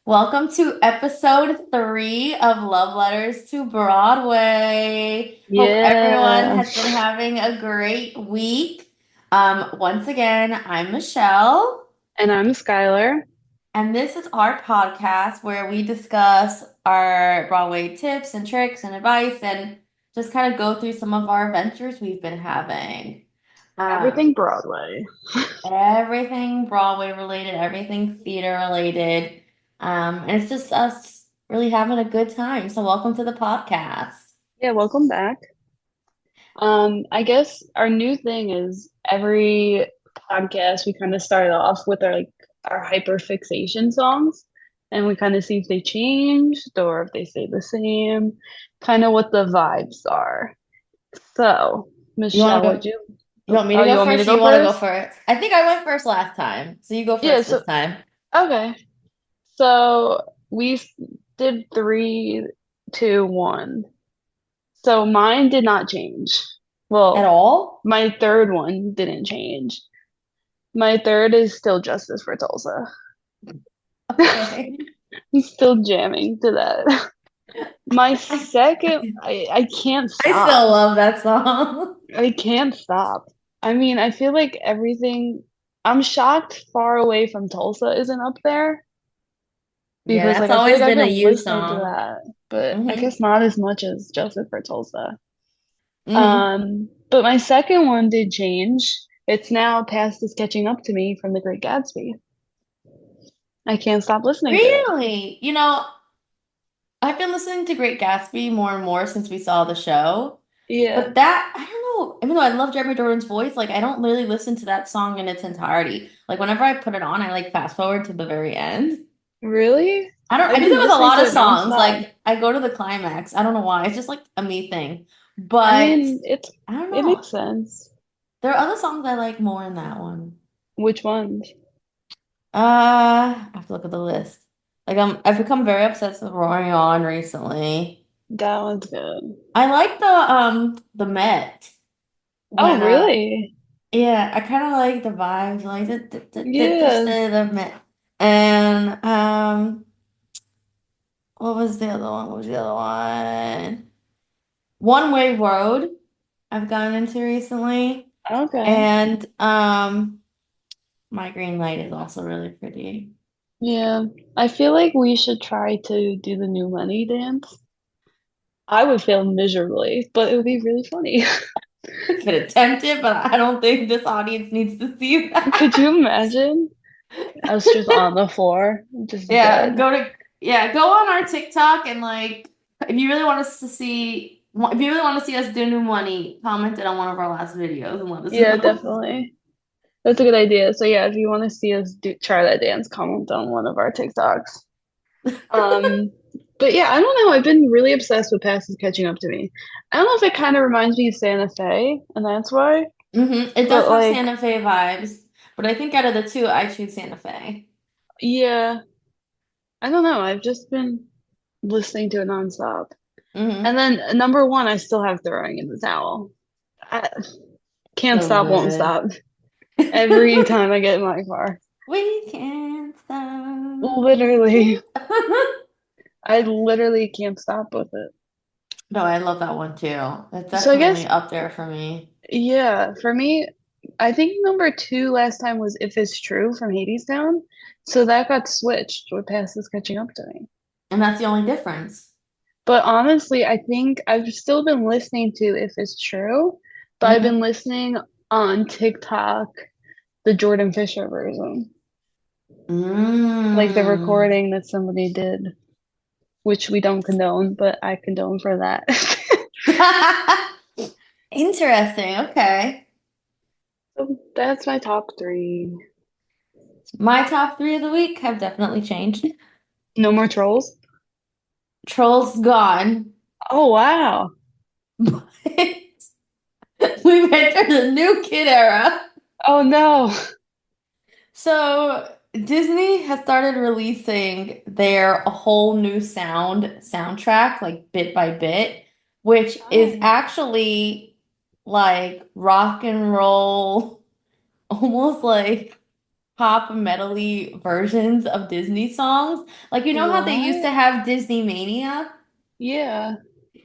Welcome to episode 3 of Love Letters to Broadway. Hope everyone Yeah. has been having a great week. Once again, I'm Michelle, And I'm Skylar. and this is our podcast where we discuss our Broadway tips and tricks and advice and just kind of go through some of our adventures we've been having. Um, Everything Broadway. Everything Broadway related, everything theater related. And it's just us really having a good time. So welcome to the podcast. Yeah, welcome back. I guess our new thing is every podcast we kind of start off with our hyper fixation songs and we kind of see if they changed or if they stay the same, kind of what the vibes are. So, You want Michelle, to would go? you You want me oh, to you go want me to first? Or go you want to go first? first? I think I went first last time. So you go Yeah, first so this time. okay. So did three, two, one. So mine did not change. At Well, all? my third one didn't change. My third is still Justice for Tulsa. Okay. I'm still jamming to that. My I, second, I can't I stop. still love that song. I can't stop. I mean, I feel like everything, I'm shocked Far Away from Tulsa isn't up there Yeah, because that's like I feel like always I've been a been you listening to song. that, but I Hmm guess not as much as Justice for Tulsa. hmm But my second one did change. It's now Past is Catching Up to Me from The Great Gatsby. I can't stop listening to it. Really? I've been listening to Great Gatsby more and more since we saw the show. Yeah, But that, I don't know, even though I love Jeremy Jordan's voice, like I don't really listen to that song in its entirety. Like whenever I put it on, I like fast forward to the very end. really? I I've do been that with a listening lot to of it songs. nonstop. Like I go to the climax. I don't know why. It's just like a me thing. I But mean, I don't it know. makes sense. There are other songs I like more in that one. Which ones? I have to look at the list. I've become very obsessed with Roaring On recently. That one's good. I like the Met Oh, when really? yeah, I kind of like the vibes, like Yeah, the Met. And what was the other one? What was the other one? One Way Road I've gotten into recently. okay. And My Green Light is also really pretty. Yeah, I feel like we should try to do the new money dance. I would fail miserably, but it would be really funny. I could attempt it, but I don't think this audience needs to see Could that. you imagine us just on the floor, just Yeah, dead? go on our TikTok and like if you really want us to see if you really want to see us do new money, comment it on one of our last videos and let us Yeah, know. definitely. That's a good idea. So yeah, if you want to see us try that dance, comment on one of our TikToks. Um, but yeah, I don't know. I've been really obsessed with Past is Catching Up to Me. I don't know if it kind of reminds me of Santa Fe, and that's why. It does But have like, Santa Fe vibes, but I think out of the two, I choose Santa Fe. yeah, I don't know. I've just been listening to it nonstop. And hmm then number one, I still have Throwing in the Towel. I can't So stop, won't good. stop. Every time I get in my car, We can't stop. literally, I literally can't stop with it. No, I love that one too. It's So I guess definitely up there for me. yeah, for me, I think number two last time was If It's True from Hadestown. So that got switched with Past is Catching Up to Me. And that's the only difference. But honestly, I think I've still been listening to If It's True, but I've been hmm listening on TikTok, the Jordan Fisher version, like the Mm. recording that somebody did, which we don't condone, but I condone for that. Interesting. Okay. So that's my top three. My top three of the week have definitely changed. No more trolls? Trolls gone. Oh, wow. We've entered a new kid era. Oh, no. So Disney has started releasing their a whole new soundtrack, like bit by bit, which is Oh. actually like rock and roll, almost like. pop medley versions of Disney songs. Like you know how they used to What? have Disney Mania? Yeah.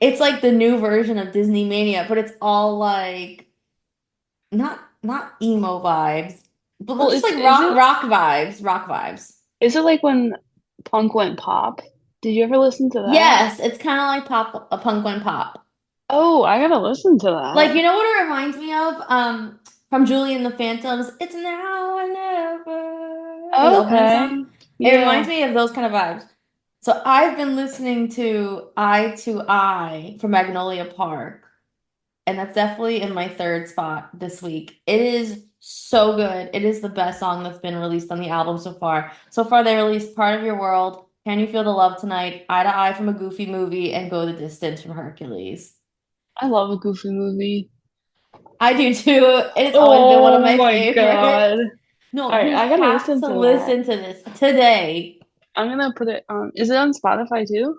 It's like the new version of Disney Mania, but it's all like not emo vibes, but Well, just like is rock vibes. it like when punk went pop? Did you ever listen to that? Yes, it's kind of like pop a punk one pop. Oh, I gotta listen to Like you that. know what it reminds me of? From Julie and the Phantoms. It's now or never. Like the opening song. Okay. It reminds Yeah. me of those kind of vibes. So I've been listening to Eye to Eye from Magnolia Park. And that's definitely in my third spot this week. It is so good. It is the best song that's been released on the album so far. So far, they released Part of Your World, Can You Feel the Love Tonight, Eye to Eye from a Goofy Movie, and Go the Distance from Hercules. I love a goofy movie. I do too. It's always been one of Oh my my favorites. God. No, All right, you I gotta have listen to to that. listen to this today. I'm gonna put it on. Is it on Spotify too?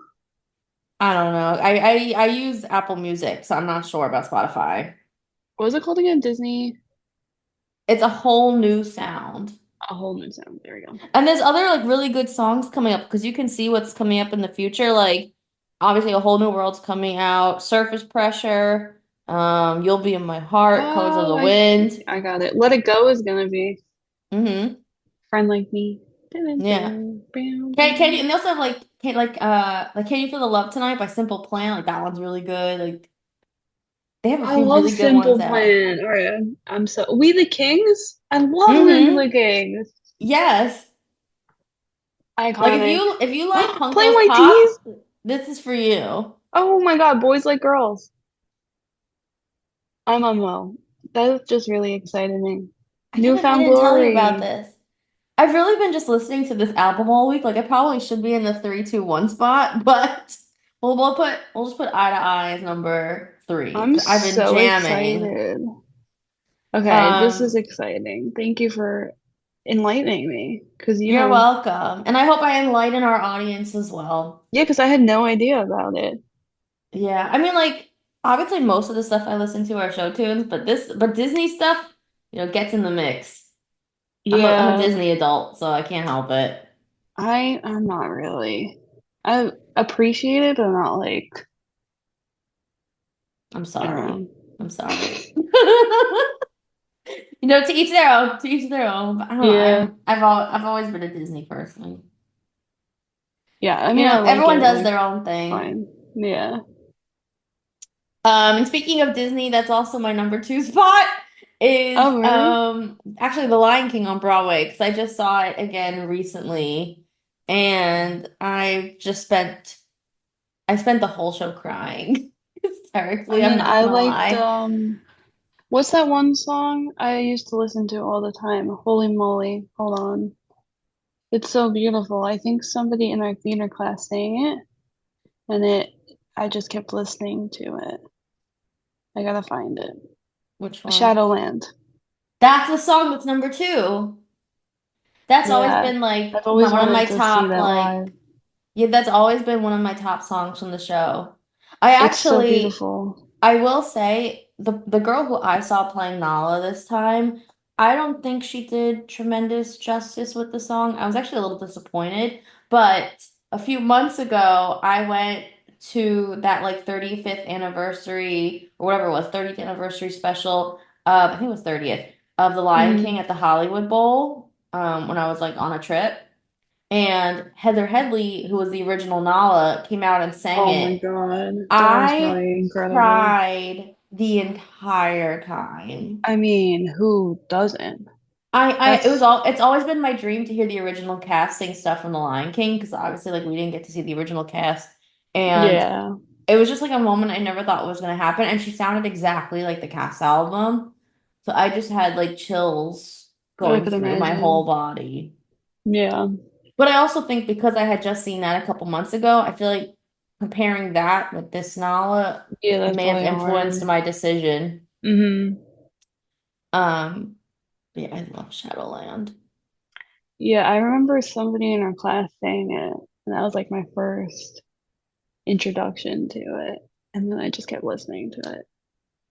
I don't know. I use Apple Music, so I'm not sure about Spotify. What was it called again? Disney? It's a whole new sound. A whole new sound. There we go. And there's other like really good songs coming up because you can see what's coming up in the future. Like obviously a whole new world's coming out. Surface Pressure, You'll Be in My Heart, Colors of Oh, the Wind. I got it. Let It Go is gonna be Mm-hmm. Friend Like Me. Dun, Yeah. dun, dun, Can you dun. and they also have like Can You Feel the Love Tonight by Simple Plan? Like that one's really good. Like they have a I few love really good ones Simple out. Plan. All right, I'm so We the Kings. I love We Mm-hmm. the Kings. Yes. Like Iconic. if you like punk Plain girls White Tees. pop, this is for you. Oh my God, Boys Like Girls. I'm unwell. That just really excited me. I can't believe I Newfound didn't tell you about Glory. this. I've really been just listening to this album all week. Like I probably should be in the 3, 2, 1 spot, but we'll just put Eye to Eye as number three I'm because I've been so jamming. excited. Okay, this is Um, exciting. Thank you for enlightening me. Because, you're welcome, and I hope I enlighten our audience as well. yeah, because I had no idea about it. Yeah, I mean, like obviously most of the stuff I listen to are show tunes, but Disney stuff, gets in the mix. I'm a Yeah, Disney adult, so I can't help it. I'm not really. I appreciate it, but not like, I'm I don't sorry. know. I'm sorry. To each their own. To each their own. But I don't know. Yeah, I've always been a Disney person. yeah, I mean, I like Everyone it, does like, their own thing. fine. Yeah. And speaking of Disney, that's also my number two spot is Oh, really? actually The Lion King on Broadway because I just saw it again recently, and I spent the whole show crying I hysterically. I'm mean, not I gonna liked, lie. what's that one song I used to listen to all the time? Holy moly. Hold on. It's so beautiful. I think somebody in our theater class sang it, and I just kept listening to it. I gotta find it. Which one? Shadowland. That's the song that's number two. That's always Yeah, been like I've always one of my wanted to see top that live. yeah, that's always been one of my top songs from the show. I It's so actually beautiful. I will say the girl who I saw playing Nala this time, I don't think she did tremendous justice with the song. I was actually a little disappointed, but a few months ago I went to that like 35th anniversary or whatever it was, 30th anniversary special, I think it was 30th of The Lion King Hmm. at the Hollywood Bowl, when I was like on a trip. And Heather Headley, who was the original Nala, came out and sang Oh my it. God, that was I probably incredible. cried the entire time. I mean, who doesn't? It's That's, always been my dream to hear the original cast sing stuff from The Lion King because obviously like we didn't get to see the original cast, and yeah, it was just like a moment I never thought was going to happen, and she sounded exactly like the cast album, so I just had like chills I going could through my whole imagine. body. Yeah, But I also think because I had just seen that a couple months ago, I feel like comparing that with this Nala yeah, that's may have probably influenced hard. my decision. Hmm. Um, yeah, I love Shadowland. Yeah, I remember somebody in our class saying it, and that was like my first introduction to it. And then I just kept listening to it.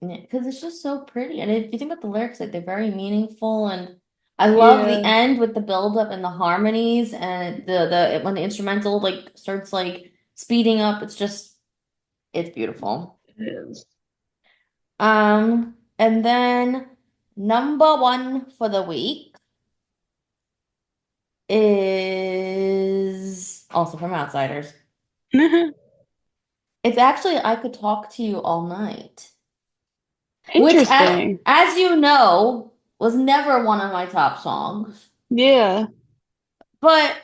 Yeah, because it's just so pretty. And if you think about the lyrics, like they're very meaningful. And I love the Yeah, end with the build up and the harmonies and the when the instrumental like starts like speeding up. It's beautiful. it is. And then number one for the week is also from Outsiders. It's actually I Could Talk to You All Night, which, Interesting. as you know, was never one of my top songs. Yeah. But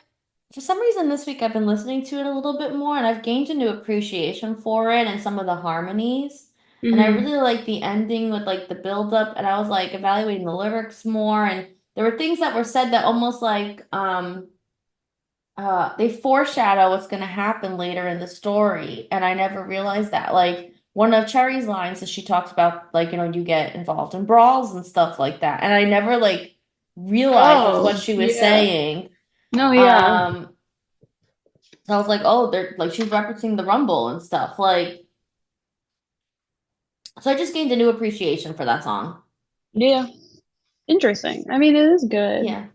for some reason this week I've been listening to it a little bit more and I've gained a new appreciation for it and some of the harmonies. And I Hmm. really like the ending with like the build up and I was like evaluating the lyrics more and there were things that were said that almost like they foreshadow what's going to happen later in the story and I never realized that. Like one of Cherry's lines is she talks about like, you get involved in brawls and stuff like that. And I never like realized that's what Oh, she was yeah. saying. No, yeah. Um so I was like, oh, they're like she's referencing the Rumble and stuff. Like, so I just gained a new appreciation for that song. Yeah. Interesting. I mean, it is good. Yeah.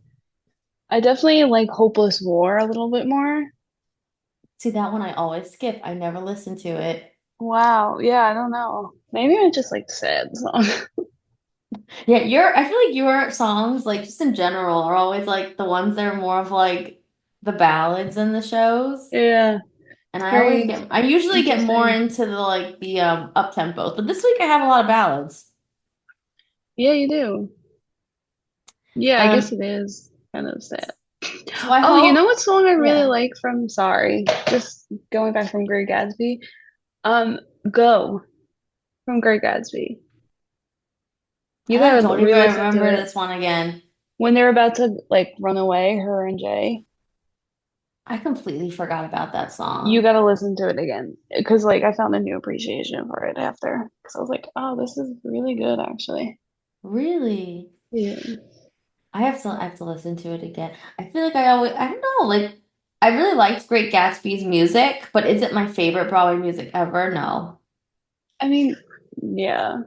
I definitely like Hopeless War a little bit more. See, that one I always skip. I never listen to it. Wow. Yeah, I don't know. Maybe I just like sad song. Yeah, I feel like your songs, like just in general, are always like the ones that are more of like the ballads in the shows. Yeah, And it's very I usually get more interesting. into the like the up tempos, but this week I have a lot of ballads. Yeah, you do. Yeah, I guess Um, it is kind of sad. so I Oh, you know hope, what song I really yeah. like from Sorry? Just going back from Great Gatsby. Go from Great Gatsby. You I gotta don't even re-listen to remember it. this one again. When they're about to like run away, her and Jay, I completely forgot about that you song. gotta listen to it again. Because like I found a new appreciation for it after. Because I was like, oh, this is really good actually. Really? Yeah. I have to listen to it again. I feel like I don't know, like I really liked Great Gatsby's music, but is it my favorite Broadway music ever? No. I mean, yeah,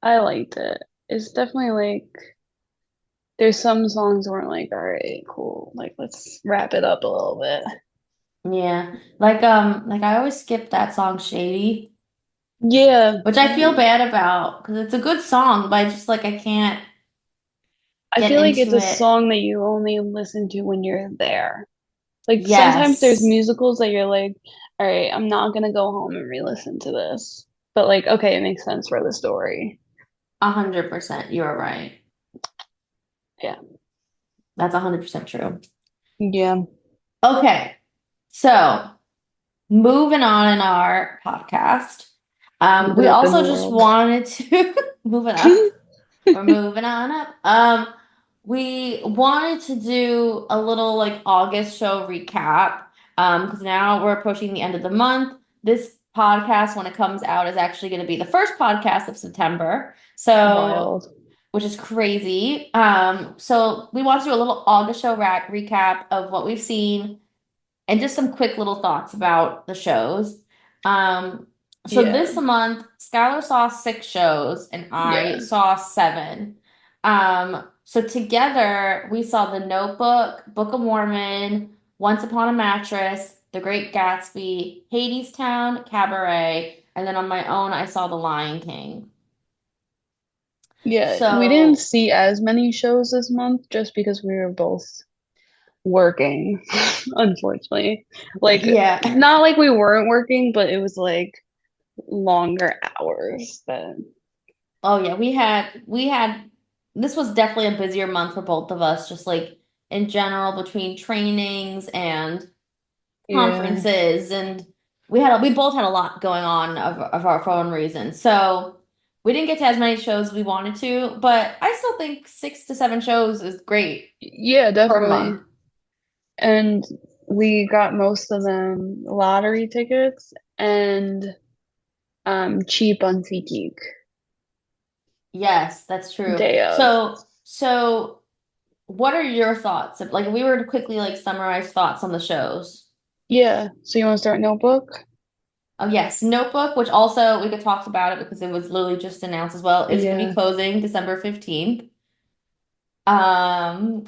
I liked it. It's definitely like there's some songs where I'm like, all right, cool. Like let's wrap it up a little bit. Yeah. Like I always skip that song Shady, Yeah, which I feel bad about because it's a good song, but I just like I can't I get feel like it's into a it. song that you only listen to when you're there. Like sometimes there's Yes. musicals that you're like, all right, I'm not gonna go home and re-listen to this. But like, okay, it makes sense for the story. 100%. You're right. Yeah. That's 100% true. Yeah. Okay. So moving on in our podcast. Moving We up in also the just world. wanted to moving up. We're moving on up. We wanted to do a little like August show recap. Because now we're approaching the end of the month. This podcast, when it comes out, is actually going to be the first podcast of September. So, Wild. which is crazy. So we want to do a little August show recap of what we've seen and just some quick little thoughts about the shows. Um, so Yeah. this month, Skylar saw 6 shows and I Yeah. saw 7. So together we saw The Notebook, Book of Mormon, Once Upon a Mattress, The Great Gatsby, Hadestown, Cabaret, and then on my own I saw The Lion King. Yeah. We didn't So see as many shows this month just because we were both working, unfortunately. Like, yeah. not like we weren't working, but it was like longer hours than, Oh yeah, we had this was definitely a busier month for both of us, just like in general between trainings and yeah. conferences and we both had a lot going on of our own reasons. So we didn't get to as many shows as we wanted to, but I still think 6 to 7 shows is great Yeah, per month. definitely. And we got most of them lottery tickets and cheap on SeatGeek Yes, that's true. day of. So what are your thoughts? Like if we were to quickly like summarize thoughts on the shows. Yeah. So you want to start Notebook? Oh yes, Notebook, which also we could talk about it because it was literally just announced as well, is going to be Yeah. closing December 15th. Um,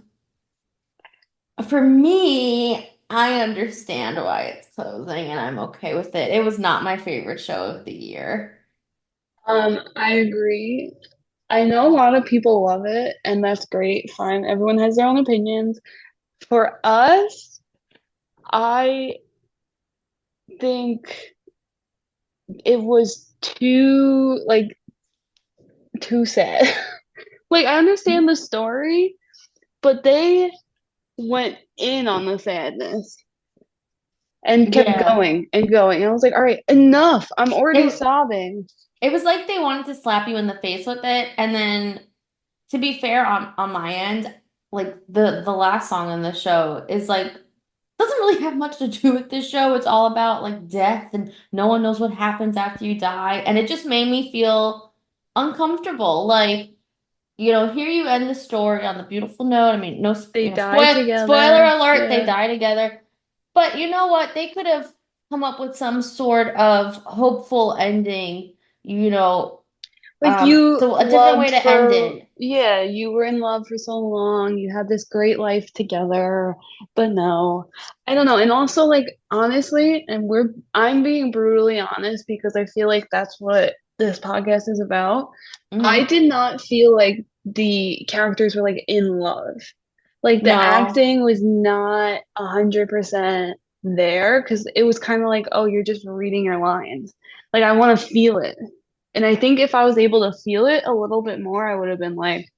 for me, I understand why it's closing and I'm okay with it. It was not my favorite show of the year. I agree. I know a lot of people love it, and that's great. Fine. Everyone has their own opinions. For us, I think it was too sad. Like I understand the story, but they went in on the sadness and kept Yeah. going and going. And I was like, all right, enough. I'm already It sobbing. it was like they wanted to slap you in the face with it, and then to be fair on my end, like the last song in the show is like doesn't really have much to do with this show. It's all about like death and no one knows what happens after you die. And it just made me feel uncomfortable. Like, here you end the story on the beautiful note. I mean, no, They die spoiler together. alert, they Yeah. die together. But you know what? They could have come up with some sort of hopeful ending, you know, Like you so a different way loved to end for, it. yeah, you were in love for so long. You had this great life together, but no, I don't know. And also, like, honestly, I'm being brutally honest because I feel like that's what this podcast is about. I Hmm. did not feel like the characters were like in love. Like the No, acting was not 100% there because it was kind of like, oh, you're just reading your lines. Like I want to feel it. And I think if I was able to feel it a little bit more, I would have been like,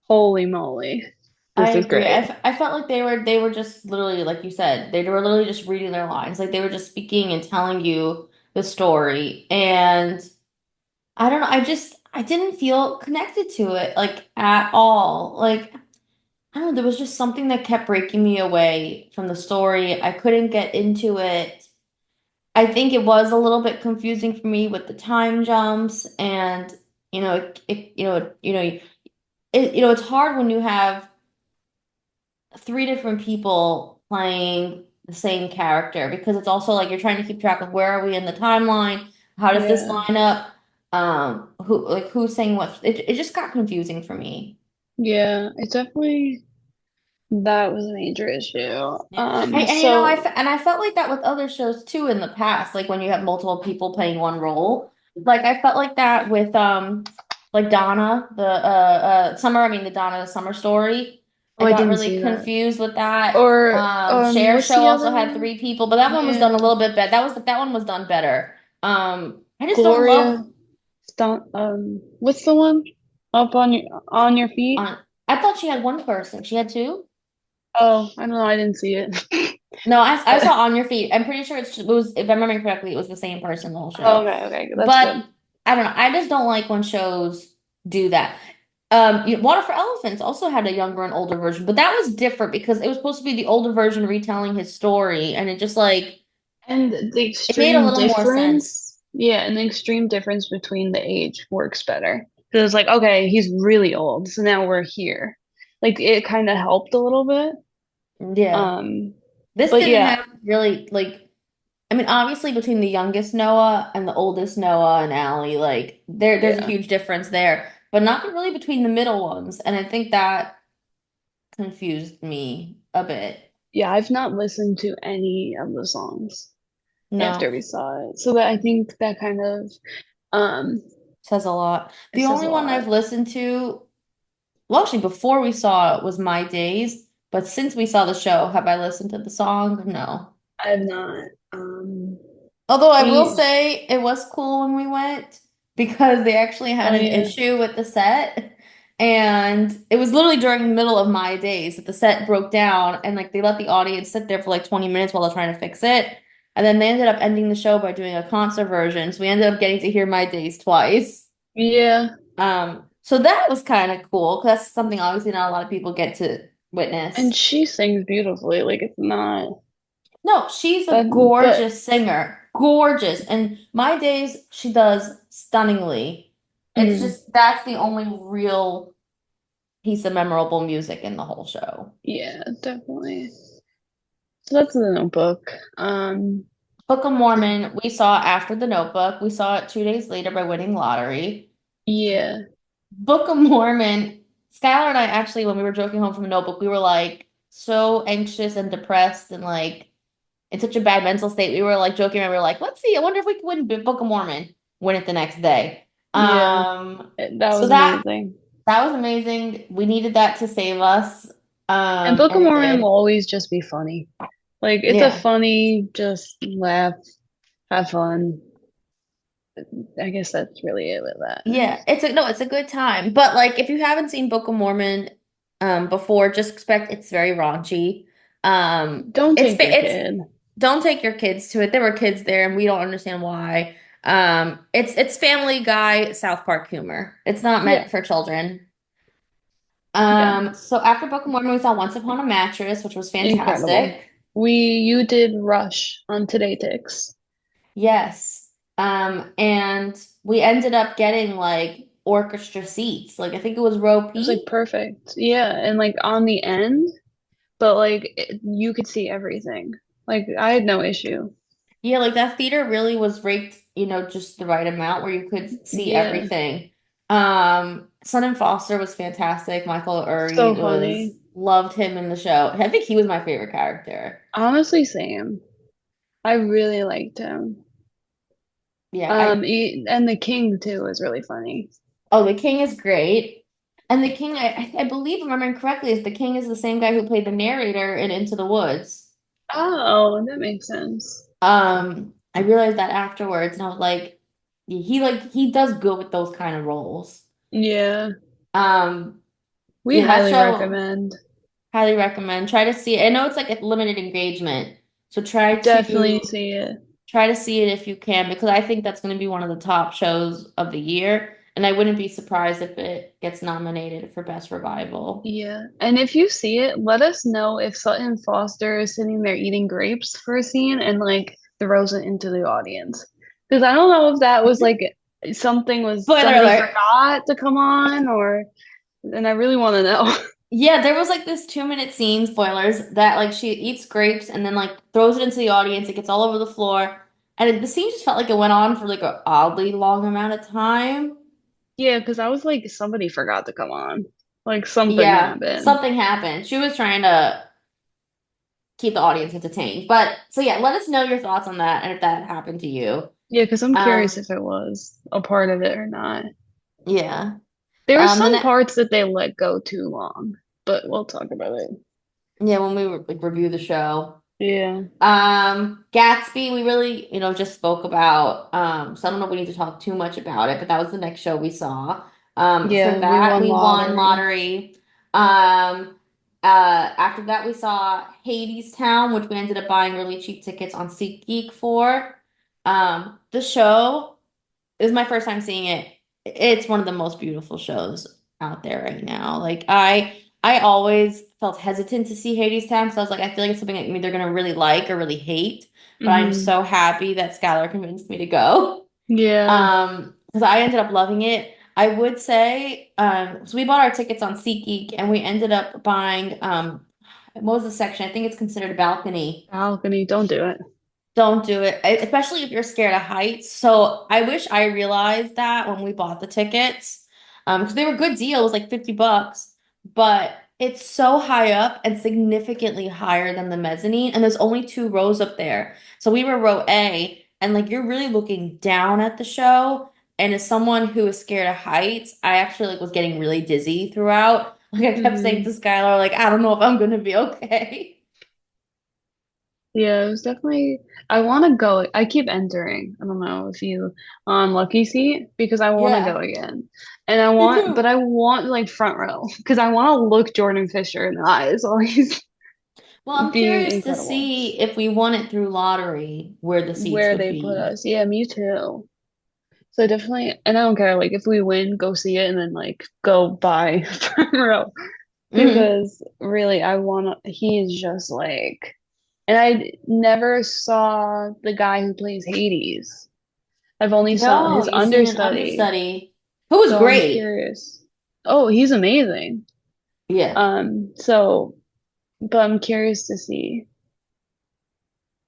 holy moly, I this is agree. great. I felt like they were just literally, like you said, they were literally just reading their lines. Like they were just speaking and telling you the story. And I don't know, I didn't feel connected to it like at all. Like I don't know, there was just something that kept breaking me away from the story. I couldn't get into it. I think it was a little bit confusing for me with the time jumps and it's hard when you have three different people playing the same character because it's also like you're trying to keep track of where are we in the timeline? How does this Yeah. line up? Who's saying what? It just got confusing for me. Yeah, it's definitely that was a major issue. Yeah. I So and I felt like that with other shows too in the past, like when you have multiple people playing one role. Like I felt like that with like Donna, the Donna Summer Story. oh, I I got didn't really see that. confused with that. Or Cher's what's show the also other had one? three people, but that one was done a Yeah. little bit better. That one was done better. I just don't Gloria love Stunt what's the one? Up on your feet? I thought she had one person. She had two? Oh, I don't know, I didn't see it. No, I But saw On Your Feet. I'm pretty sure it was, if I'm remembering correctly, it was the same person the whole oh, show. okay, okay, that's But good. I don't know. I just don't like when shows do that. Water for Elephants also had a younger and older version, but that was different because it was supposed to be the older version retelling his story, and it just like And the it made a extreme little more sense. difference, yeah, and the extreme difference between the age works better. Because it's like, okay, he's really old, so now we're here. Like it kind of helped a little bit. Yeah. Um, This but didn't yeah, have really like I mean, obviously between the youngest Noah and the oldest Noah and Allie, like there's a yeah, huge difference there, but not really between the middle ones. And I think that confused me a bit. yeah. I've not listened to any of the songs No, after we saw it, so that I think that kind of um says a lot. it The says only a one lot. I've listened to, well, actually before we saw it was My Days, but since we saw the show, have I listened to the song? No. I have not. Although I will We, say it was cool when we went because they actually had oh an yeah, issue with the set. And it was literally during the middle of My Days that the set broke down and like they let the audience sit there for like 20 minutes while they're trying to fix it. And then they ended up ending the show by doing a concert version. So we ended up getting to hear My Days twice. yeah. So that was kind of cool because that's something obviously not a lot of people get to And witness. she sings beautifully. Like it's not No, she's a that, but. gorgeous singer. Gorgeous. And My Days, she does stunningly. It's Mm. just that's the only real piece of memorable music in the whole show. Yeah, definitely. So that's the Notebook. Book of Mormon, we saw after The Notebook. We saw it 2 days later by winning lottery. Yeah. Book of Mormon, Skylar and I actually, when we were joking home from a notebook, we were like so anxious and depressed and like in such a bad mental state. We were like joking around. We were like, let's see, I wonder if we could win Book of Mormon, win it the next day. Yeah, that So was that amazing. that was amazing. We needed that to save us. And Book of And it Mormon will did. always just be funny. Like it's a Yeah. funny, just laugh, have fun. I guess that's really it with that. Yeah, it's a no, it's a good time. But like if you haven't seen Book of Mormon before, just expect it's very raunchy. Don't take your It's kid. don't take your kids to it. There were kids there and we don't understand why. It's Family Guy South Park humor. It's not Yeah, meant for children. yeah, So after Book of Mormon, we saw Once Upon a Mattress, which was incredible. fantastic. You did Rush on Today Ticks. Yes. And we ended up getting like orchestra seats. Like I think it was row It was like P. perfect. Yeah, and like on the end, but like you could see everything. Like I had no issue. Yeah, like that theater really was raked, just the right amount where you could see Yeah, everything. Son and Foster was fantastic. Michael so Urie was funny. loved him in the show. I think he was my favorite character. Honestly, same. I really liked him. Yeah, I And the King too was really funny. oh, the King is great. And the King, I believe, remembering correctly, is the King is the same guy who played the narrator in Into the Woods. Oh, that makes sense. I realized that afterwards, and I was like he does good with those kind of roles. Yeah, Um, we yeah, that highly show recommend. highly recommend. Try to see it. I know it's like a limited engagement, so Definitely see it. try to see it if you can, because I think that's going to be one of the top shows of the year, and I wouldn't be surprised if it gets nominated for Best Revival. Yeah. And if you see it, let us know if Sutton Foster is sitting there eating grapes for a scene and like throws it into the audience. Because I don't know if that was like Spoiler somebody alert. forgot to come on or, and I really want to know. Yeah, there was like this 2-minute scene, spoilers, that like she eats grapes and then like throws it into the audience. It gets all over the floor. And the scene just felt like it went on for like an oddly long amount of time. Yeah, because I was like, somebody forgot to come on. Like something Yeah, happened. something happened. She was trying to keep the audience entertained. But so yeah, let us know your thoughts on that and if that happened to you. Yeah, because I'm curious Um, if it was a part of it or not. yeah. There were The some ne parts that they let go too long, but we'll talk about it. Yeah, when we were like review the show. Yeah. Gatsby, we really, just spoke about. So I don't know if we need to talk too much about it, but that was the next show we saw. For Yeah, we that, won we won lottery. lottery. After that, we saw Hades Town, which we ended up buying really cheap tickets on SeatGeek for. The show is my first time seeing it. It's one of the most beautiful shows out there right now. Like I always felt hesitant to see Hades Town because I was like, I feel like it's something I'm either gonna really like or really hate. But I'm Hmm. so happy that Skylar convinced me to go. Yeah. Because I ended up loving it. I would say, so we bought our tickets on SeatGeek and we ended up buying what was the section? I think it's considered a balcony. Balcony, don't do it. Don't do it, especially if you're scared of heights. So I wish I realized that when we bought the tickets, because they were good deals, like $50, but it's so high up and significantly higher than the mezzanine, and there's only 2 rows up there. So we were row A, and like you're really looking down at the show. And as someone who is scared of heights, I actually like was getting really dizzy throughout. Like I kept saying to Hmm. Skylar, like, I don't know if I'm gonna be okay. Yeah, it was definitely. I want to go. I keep entering. I don't know if you on Lucky Seat because I want to go Yeah, again, and me too. but I want like front row because I want to look Jordan Fisher in the eyes while he's Well, I'm being curious to incredible. see if we won it through lottery, where the seats Where would they put be. us. Yeah, me too. So definitely, and I don't care. Like if we win, go see it, and then like go buy front row Hmm. because really, I want to. He's just like, and I never saw the guy who plays Hades. I've only saw No, his you've seen an understudy, understudy who was so I'm great. curious. Oh, he's amazing. Yeah. So, but I'm curious to see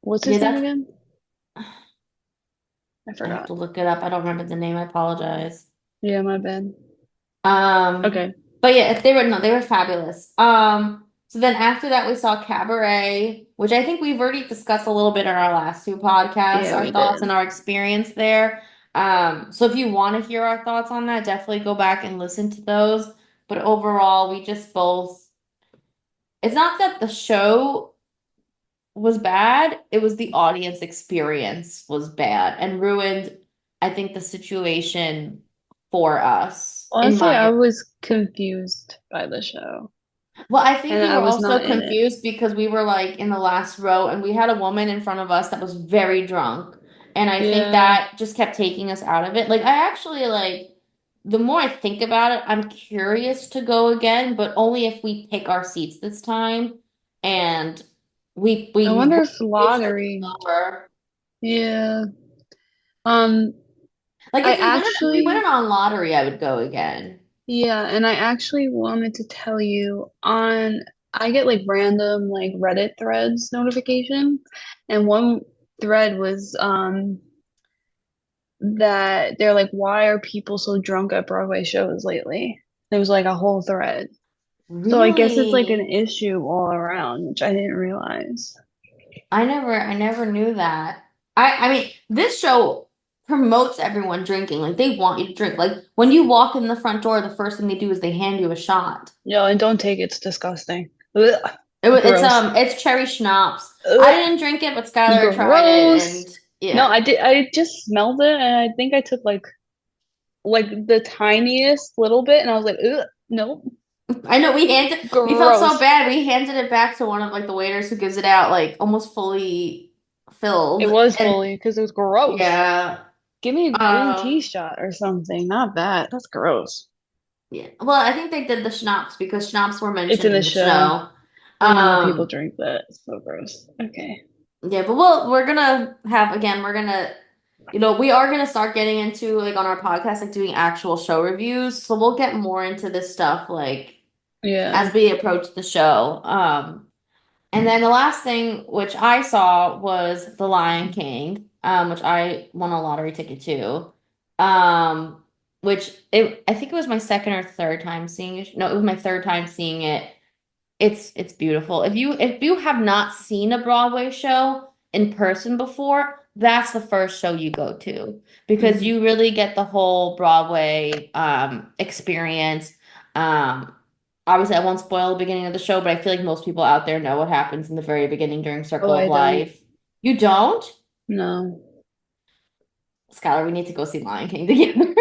what's Yeah, his name that's again? I I have forgot. to look it up. I don't remember the name. I apologize. Yeah, my bad. Um, Okay. But yeah, if they were no, they were fabulous. So then after that we saw Cabaret, which I think we've already discussed a little bit in our last two podcasts, Yeah, our we thoughts did. and our experience there. So if you want to hear our thoughts on that, definitely go back and listen to those. But overall, we just both, it's not that the show was bad, it was the audience experience was bad and ruined, I think, the situation for us, in Honestly, I my was confused by the show, Well, I think and we I were was also not in it. confused because we were like in the last row and we had a woman in front of us that was very drunk. And I think Yeah, that just kept taking us out of it. Like I actually like the more I think about it, I'm curious to go again, but only if we pick our seats this time and I we wonder if make sure it's lottery. lower. Yeah. Um, Like I if we win actually, it on lottery, I would go again. yeah, and I actually wanted to tell you on, I get like random like Reddit threads notification, and one thread was that they're like, why are people so drunk at Broadway shows lately? It was like a whole thread. So I guess it's like an Really? issue all around, which I didn't realize. I never knew that. I mean, this show promotes everyone drinking. Like they want you to drink. Like when you walk in the front door, the first thing they do is they hand you a shot. No, and don't take it, it's disgusting. Ugh, It's gross. it's cherry schnapps. I Ugh, didn't drink it, but Skylar tried it, gross. and No, yeah, I did. I just smelled it, and I think I took like the tiniest little bit, and I was like, ugh, nope, I know we felt so gross. bad. We handed it back to one of like the waiters who gives it out like almost fully It filled, was and fully because it was gross. yeah, Give me a green tea um. shot or something, not that. That's gross. Yeah. Well, I think they did the schnapps because schnapps were It's in mentioned the in the show. show. I don't know how people Um, drink that. It's so gross. Okay. yeah, but we're gonna have again, we're gonna we are gonna start getting into like on our podcast, like doing actual show reviews. So we'll get more into this stuff like Yeah. as we approach the show. And then the last thing which I saw was The Lion King, which I won a lottery ticket to. Um, which I think it was my second or third time seeing it. No, it was my third time seeing it. It's beautiful. If you have not seen a Broadway show in person before, that's the first show you go to because Mhm. you really get the whole Broadway experience. Um, Obviously, I won't spoil the beginning of the show, but I feel like most people out there know what happens in the very beginning during Oh, Circle of I don't. Life. You don't? No. Skylar, we need to go see Lion King together.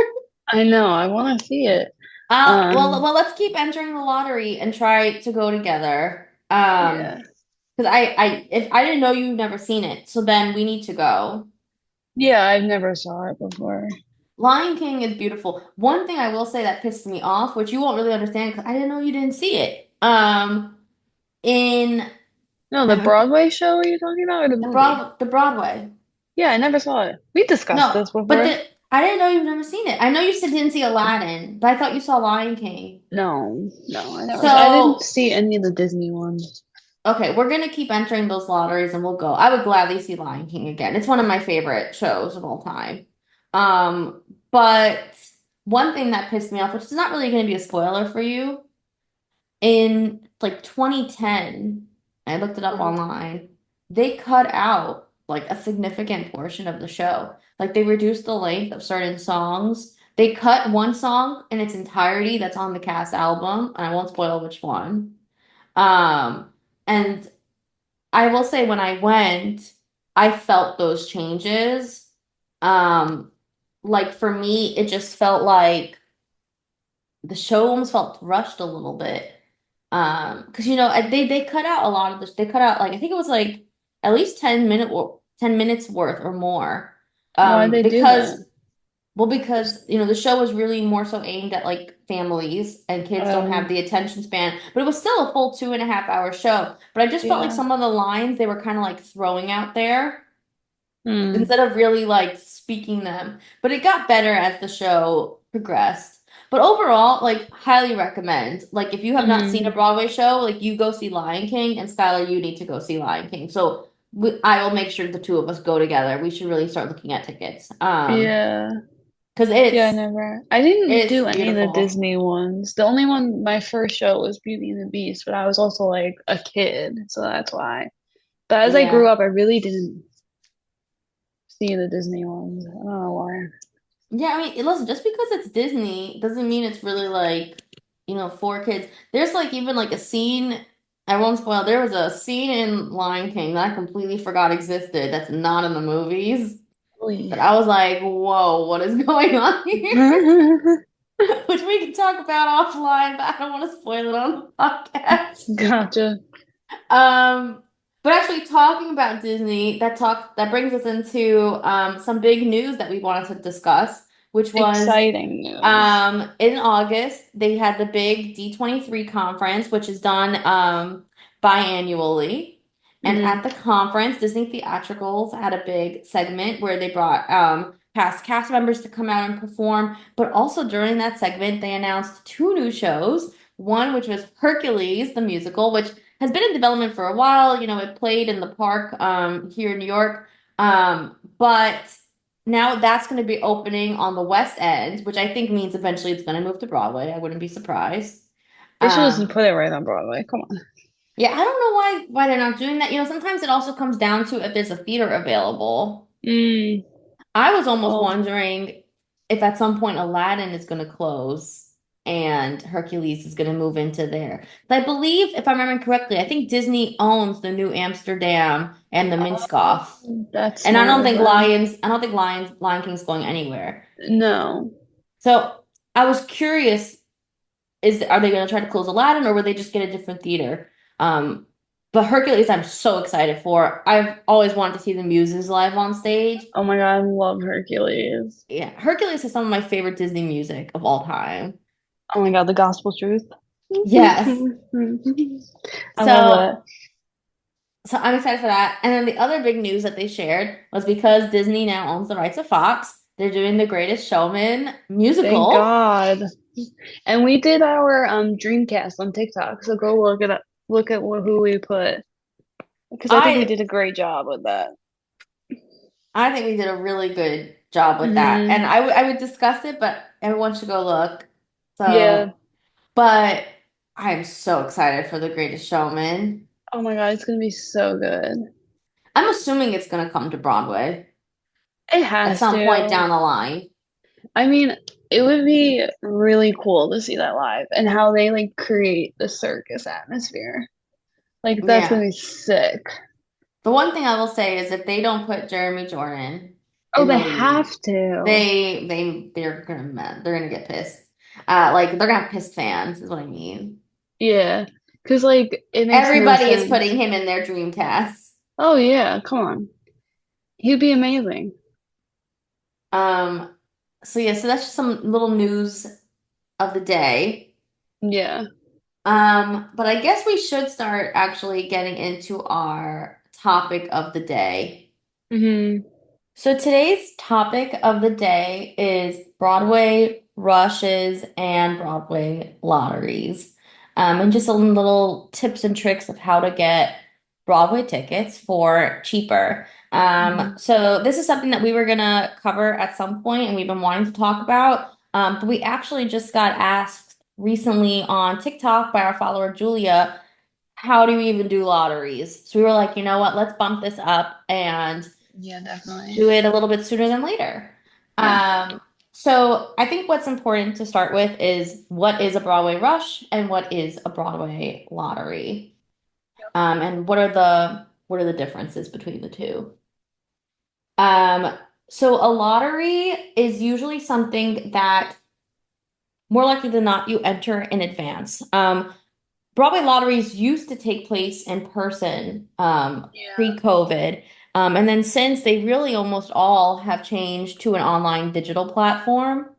I know. I want to see it. Well, let's keep entering the lottery and try to go together. Yeah. Because if I didn't know you've never seen it, so then we need to go. Yeah, I've never saw it before. Lion King is beautiful. One thing I will say that pissed me off, which you won't really understand because I didn't know you didn't see it. In No, the the Broadway show are you talking about or the movie? The Broadway. Yeah, I never saw it. We discussed No, this before. I didn't know you've never seen it. I know you said didn't see Aladdin, but I thought you saw Lion King. No, no, I never. I didn't So, see any of the Disney ones. okay, we're gonna keep entering those lotteries and we'll go. I would gladly see Lion King again. It's one of my favorite shows of all time. Um, but one thing that pissed me off, which is not really gonna be a spoiler for you, in like 2010, I looked it up Uh-huh. online, they cut out like a significant portion of the show. Like they reduced the length of certain songs. They cut one song in its entirety that's on the cast album, and I won't spoil which one. And I will say when I went, I felt those changes. Um, like for me, it just felt like the show almost felt rushed a little bit. Because they cut out a lot of this. They cut out like I think it was like at least 10 minutes worth or more. Why'd they do Because that? because the show was really more so aimed at like families and kids don't have Um, the attention span. But it was still a full 2.5 hour show. But I just felt like yeah. some of the lines they were kind of like throwing out there Hmm. instead of really like speaking them. But it got better as the show progressed. But overall, like highly recommend. Like if you have not seen a Hmm. Broadway show, like you go see Lion King and Skylar, you need to go see Lion King. So I will make sure the two of us go together. We should really start looking at tickets. Yeah. because Yeah, I never. I didn't it's do any of the beautiful. Disney ones. The only one, my first show was Beauty and the Beast, but I was also like a kid, so that's why. But as I grew Yeah. up, I really didn't see the Disney ones. I don't know why. Yeah, I mean, listen, just because it's Disney doesn't mean it's really like, for kids. There's like even like a scene, I won't spoil, there was a scene in Lion King that I completely forgot existed that's not in the movies. Oy. That I was like, whoa, what is going on here? Which we can talk about offline, but I don't want to spoil it on the podcast. Gotcha. Um, but actually talking about Disney, that brings us into some big news that we wanted to discuss, which was Exciting news. in August, they had the big D23 conference, which is done biannually. And at Hmm. the conference, Disney Theatricals had a big segment where they brought past cast members to come out and perform. But also during that segment, they announced two new shows. One, which was Hercules, the musical, which has been in development for a while. It played in the park here in New York. But now that's going to be opening on the West End, which I think means eventually it's going to move to Broadway. I wouldn't be surprised. They should just Um, put it right on Broadway. Come on. yeah, I don't know why they're not doing that. Sometimes it also comes down to if there's a theater available. Mm. I was almost Oh, wondering if at some point Aladdin is going to close and Hercules is going to move into there. But I believe, if I remember correctly, I think Disney owns the New Amsterdam and the Minskoff. that's And smart of them. I don't think Lion King's going anywhere. No. So I was curious, are they going to try to close Aladdin or will they just get a different theater? Um, but Hercules, I'm so excited for. I've always wanted to see the Muses live on stage. Oh my God, I love Hercules. Yeah, Hercules is some of my favorite Disney music of all time. Oh my God, the gospel truth. Yes. I love So, that. so I'm excited for that. And then the other big news that they shared was because Disney now owns the rights to Fox, they're doing The Greatest Showman Thank musical. God. And we did our Dreamcast on TikTok, so go look it up. Look at who we put because I think we I did a great job with that. I think we did a really good job with that. And Hmm. I would discuss it, but everyone should go look. Yeah. So, but I'm so excited for The Greatest Showman. Oh my God, it's gonna be so good. I'm assuming it's going to come to Broadway It at has some point to. down the line. I mean, it would be really cool to see that live and how they like create the circus atmosphere. Like that's gonna Yeah. be sick. The one thing I will say is if they don't put Jeremy Jordan Oh, in they the lead, have to. they're gonna get pissed. Like they're gonna have pissed fans is what I mean. Yeah, because like it makes no Everybody is sense. putting him in their dream cast. Oh yeah, come on. He'd be amazing. Um, so yeah, so that's just some little news of the day. Yeah. But I guess we should start actually getting into our topic of the day. Hmm. So today's topic of the day is Broadway rushes and Broadway lotteries. And just some little tips and tricks of how to get Broadway tickets for cheaper. Hmm. So this is something that we were gonna cover at some point and we've been wanting to talk about. But we actually just got asked recently on TikTok by our follower Julia, how do we even do lotteries? So we were like, you know what, let's bump this up and Yeah, definitely. do it a little bit sooner than later. Yeah. Um, so I think what's important to start with is what is a Broadway rush and what is a Broadway lottery? And what are the differences between the two? Um, so a lottery is usually something that more likely than not you enter in advance. Broadway lotteries used to take place in person Yeah. pre-COVID. And then since they really almost all have changed to an online digital platform.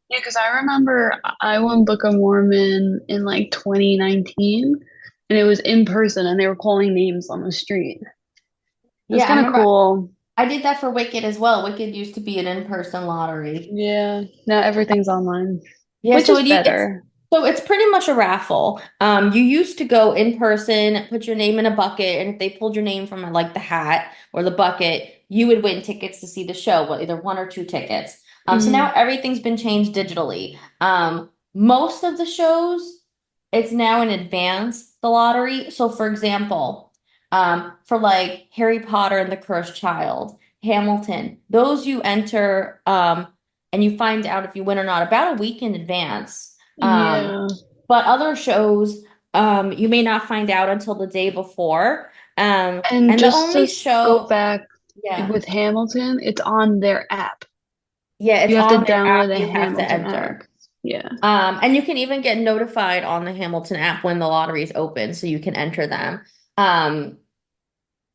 Yeah, because I remember I won Book of Mormon in like 2019 and it was in person and they were calling names on the street. It was Yeah, I kind of remember cool. I did that for Wicked as well. Wicked used to be an in-person lottery. Yeah. Now everything's online, Yeah, which so is better. it's pretty much a raffle. You used to go in person, put your name in a bucket, and if they pulled your name from like the hat or the bucket, you would win tickets to see the show, well, either one or two tickets. So Mm, now everything's been changed digitally. Most of the shows, it's now in advance, the lottery. So for example, for like Harry Potter and the Cursed Child, Hamilton, those you enter, and you find out if you win or not about a week in advance. yeah. But other shows, you may not find out until the day before. And And the just to only go show, back yeah, with Hamilton, it's on their app. yeah, it's You have to on their app. download the You have to Hamilton app. enter. Yeah. And you can even get notified on the Hamilton app when the lottery is open, so you can enter them. Um,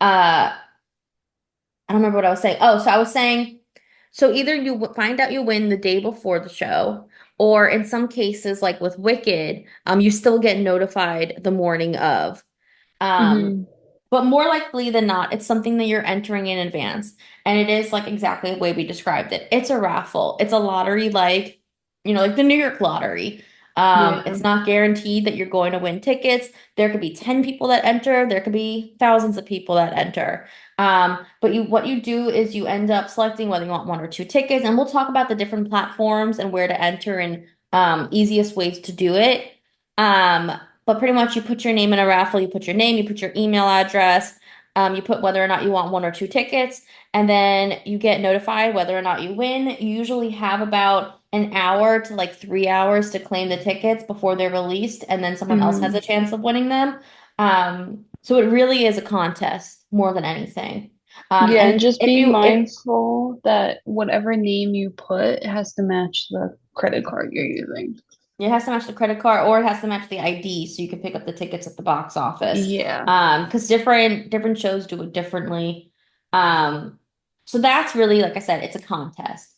uh, I don't remember what I was saying. Oh, so I was saying, so either find out you win the day before the show, or in some cases, like with Wicked, you still get notified the morning of. Um, Hmm. but more likely than not, it's something that you're entering in advance. And it is like exactly the way we described it. It's a raffle. It's a lottery like, like the New York lottery. Yeah. It's not guaranteed that you're going to win tickets. There could be 10 people that enter, there could be thousands of people that enter. But what you do is you end up selecting whether you want one or two tickets, and we'll talk about the different platforms and where to enter and easiest ways to do it. Um, but pretty much you put your name in a raffle, you put your name, you put your email address, you put whether or not you want one or two tickets, and then you get notified whether or not you win. You usually have about an hour to like 3 hours to claim the tickets before they're released, and then someone else has Hmm. a chance of winning them. So it really is a contest more than anything. Yeah, and And just if be you if mindful that whatever name you put has to match the credit card you're using. It has to match the credit card or it has to match the ID so you can pick up the tickets at the box office. Yeah. Because different shows do it differently. Um, so that's really, like I said, it's a contest.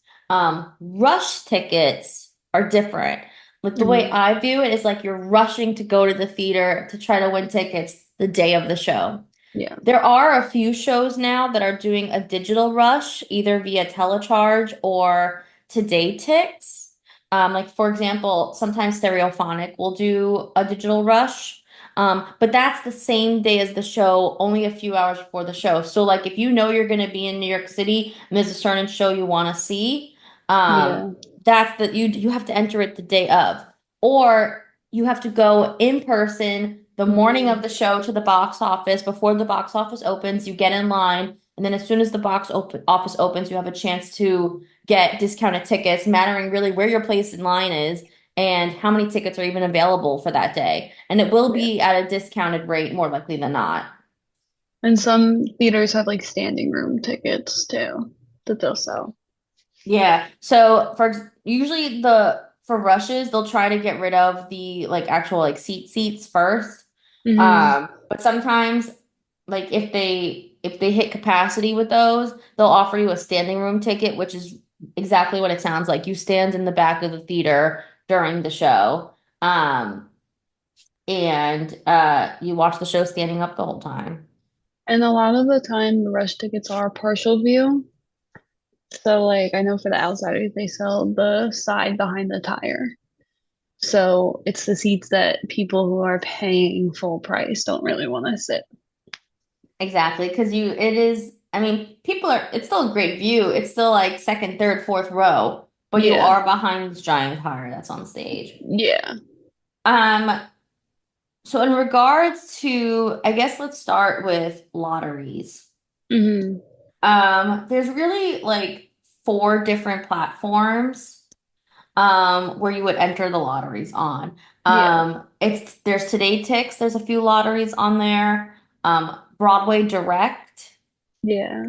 Rush tickets are different. Like the way Hmm. I view it is like you're rushing to go to the theater to try to win tickets the day of the show. Yeah. There are a few shows now that are doing a digital rush, either via telecharge or Today Tix. Like for example, sometimes Stereophonic will do a digital rush. But that's the same day as the show, only a few hours before the show. So like if you know you're going to be in New York City and there's a certain show you want to see, um, Yeah. that's that you have to enter it the day of, or you have to go in person the morning of Hmm. the show to the box office before the box office opens. You get in line, and then as soon as the office opens, you have a chance to get discounted tickets, mattering really where your place in line is and how many tickets are even available for that day. And it will Yeah. be at a discounted rate more likely than not. And some theaters have like standing room tickets too that they'll sell. Yeah. So for usually for rushes, they'll try to get rid of the like actual like seats first. Hmm. But sometimes like if they hit capacity with those, they'll offer you a standing room ticket, which is exactly what it sounds like. You stand in the back of the theater during the show. And you watch the show standing up the whole time. And a lot of the time, the rush tickets are partial view. So, like, I know for the outsiders, they sell the side behind the tire. So it's the seats that people who are paying full price don't really want to sit. Exactly, because it is, I mean, it's still a great view. It's still like second, third, fourth row, but you Yeah. are behind this giant tire that's on stage. Yeah. Um, so in regards to, I guess let's start with lotteries. Hmm. There's really like four different platforms where you would enter the lotteries on. Yeah. There's Today Tix, there's a few lotteries on there. Broadway Direct, Yeah.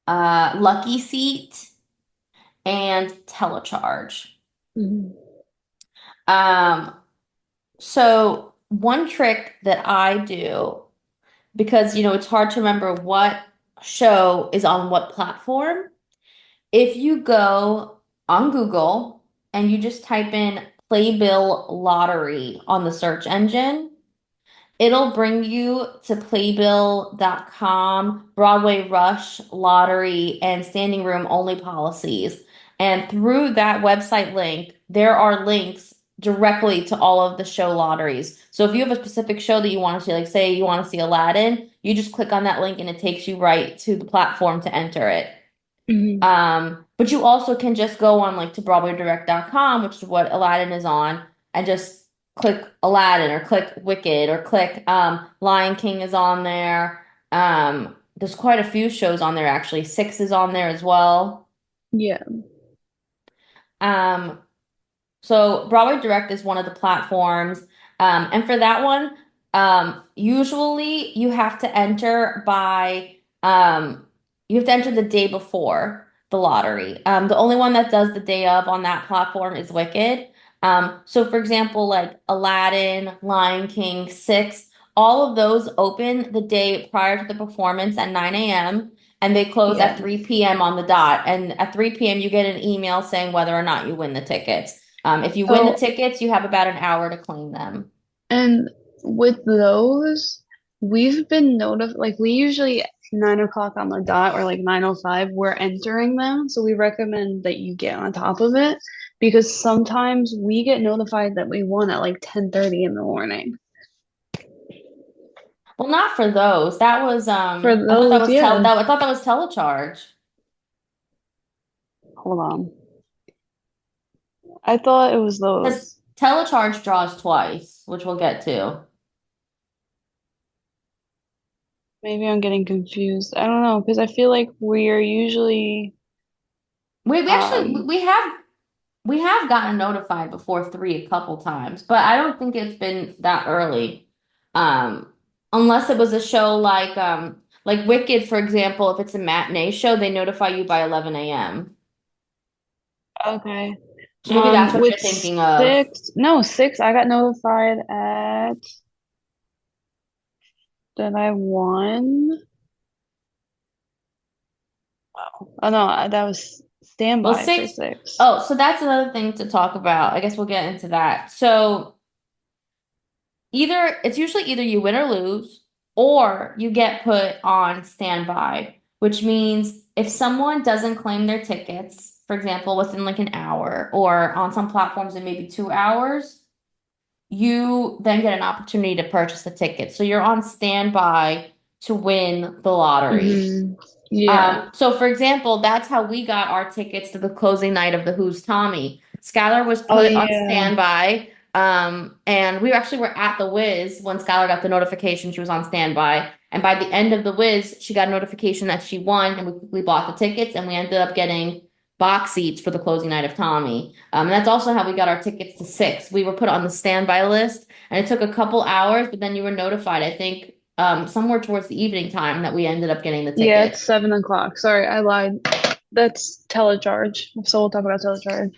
Lucky Seat, and Telecharge. Hmm. Um, so one trick that I do, because it's hard to remember what show is on what platform. If you go on Google and you just type in Playbill Lottery on the search engine, it'll bring you to playbill.com, Broadway Rush, Lottery, and standing room only policies. And through that website link, there are links directly to all of the show lotteries. So if you have a specific show that you want to see, like say you want to see Aladdin, you just click on that link and it takes you right to the platform to enter it. Hmm. But you also can just go on like to BroadwayDirect.com, which is what Aladdin is on, and just click Aladdin or click Wicked or click Lion King is on there. There's quite a few shows on there actually. Six is on there as well. Yeah. Um, so Broadway Direct is one of the platforms. And for that one, usually you have to enter the day before the lottery. The only one that does the day of on that platform is Wicked. So for example, like Aladdin, Lion King, Six, all of those open the day prior to the performance at 9 a.m. and they close at Yeah. 3 p.m. on the dot. And at 3 p.m. you get an email saying whether or not you win the tickets. If you win the So, tickets, you have about an hour to claim them. and with those, we've been notified, like we usually 9 o'clock on the dot or like 9:05, we're entering them. So we recommend that you get on top of it because sometimes we get notified that we won at like 10:30 in the morning. Well, not for those. That was For I thought that those, was tele yeah. that I thought that was telecharge. Hold on. I thought it was Because those. telecharge draws twice, which we'll get to. Maybe I'm getting confused. I don't know because I feel like we are usually We actually um we have gotten notified before three a couple times, but I don't think it's been that early. Unless it was a show like Wicked, for example, if it's a matinee show, they notify you by 11 a.m. okay. So maybe that's what With you're thinking of. six, I got notified at that I won. Oh no, that was Well, standby for six, six. oh, so that's another thing to talk about. I guess we'll get into that. So it's usually either you win or lose, or you get put on standby, which means if someone doesn't claim their tickets, for example, within like an hour, or on some platforms in maybe 2 hours, you then get an opportunity to purchase the ticket. So you're on standby to win the lottery. Hmm. Yeah. So for example, that's how we got our tickets to the closing night of the Who's Tommy. Skylar was Oh put on yeah. standby, and we actually were at the Wiz when Skylar got the notification she was on standby. And by the end of the Wiz, she got a notification that she won, and we quickly bought the tickets, and we ended up getting box seats for the closing night of Tommy. And that's also how we got our tickets to Six. We were put on the standby list, and it took a couple hours, but then you were notified, I think, somewhere towards the evening time that we ended up getting the Yeah, it's tickets. 7 o'clock. Sorry, I lied. That's telecharge. So we'll talk about telecharge.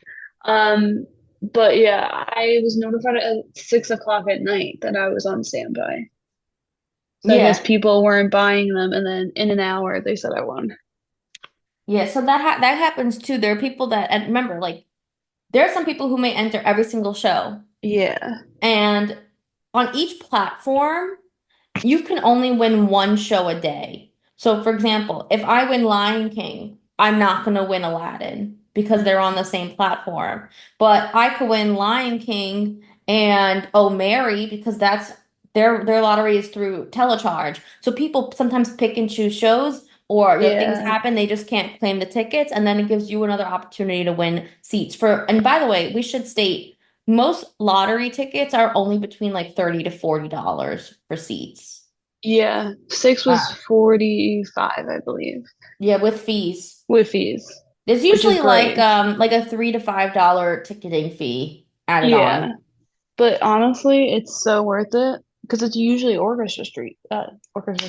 Um, but yeah, I was notified at 6 o'clock at night that I was on standby. So I guess Yeah. people weren't buying them, and then in an hour they said I won. Yeah, so that happens too. There are people that, and remember, like there are some people who may enter every single show, Yeah. and on each platform, you can only win one show a day. So, for example, if I win Lion King, I'm not going to win Aladdin because they're on the same platform. But I could win Lion King and Oh Mary because that's their lottery is through telecharge. So people sometimes pick and choose shows or things Yeah. happen, they just can't claim the tickets, and then it gives you another opportunity to win seats for, and by the way, we should state most lottery tickets are only between like $30 to $40 for seats. Yeah. Six was Uh, 45, I believe, yeah, with fees. with fees, There's which is usually great. like a $3 to $5 ticketing fee added Yeah. on. But honestly, it's so worth it because it's usually orchestra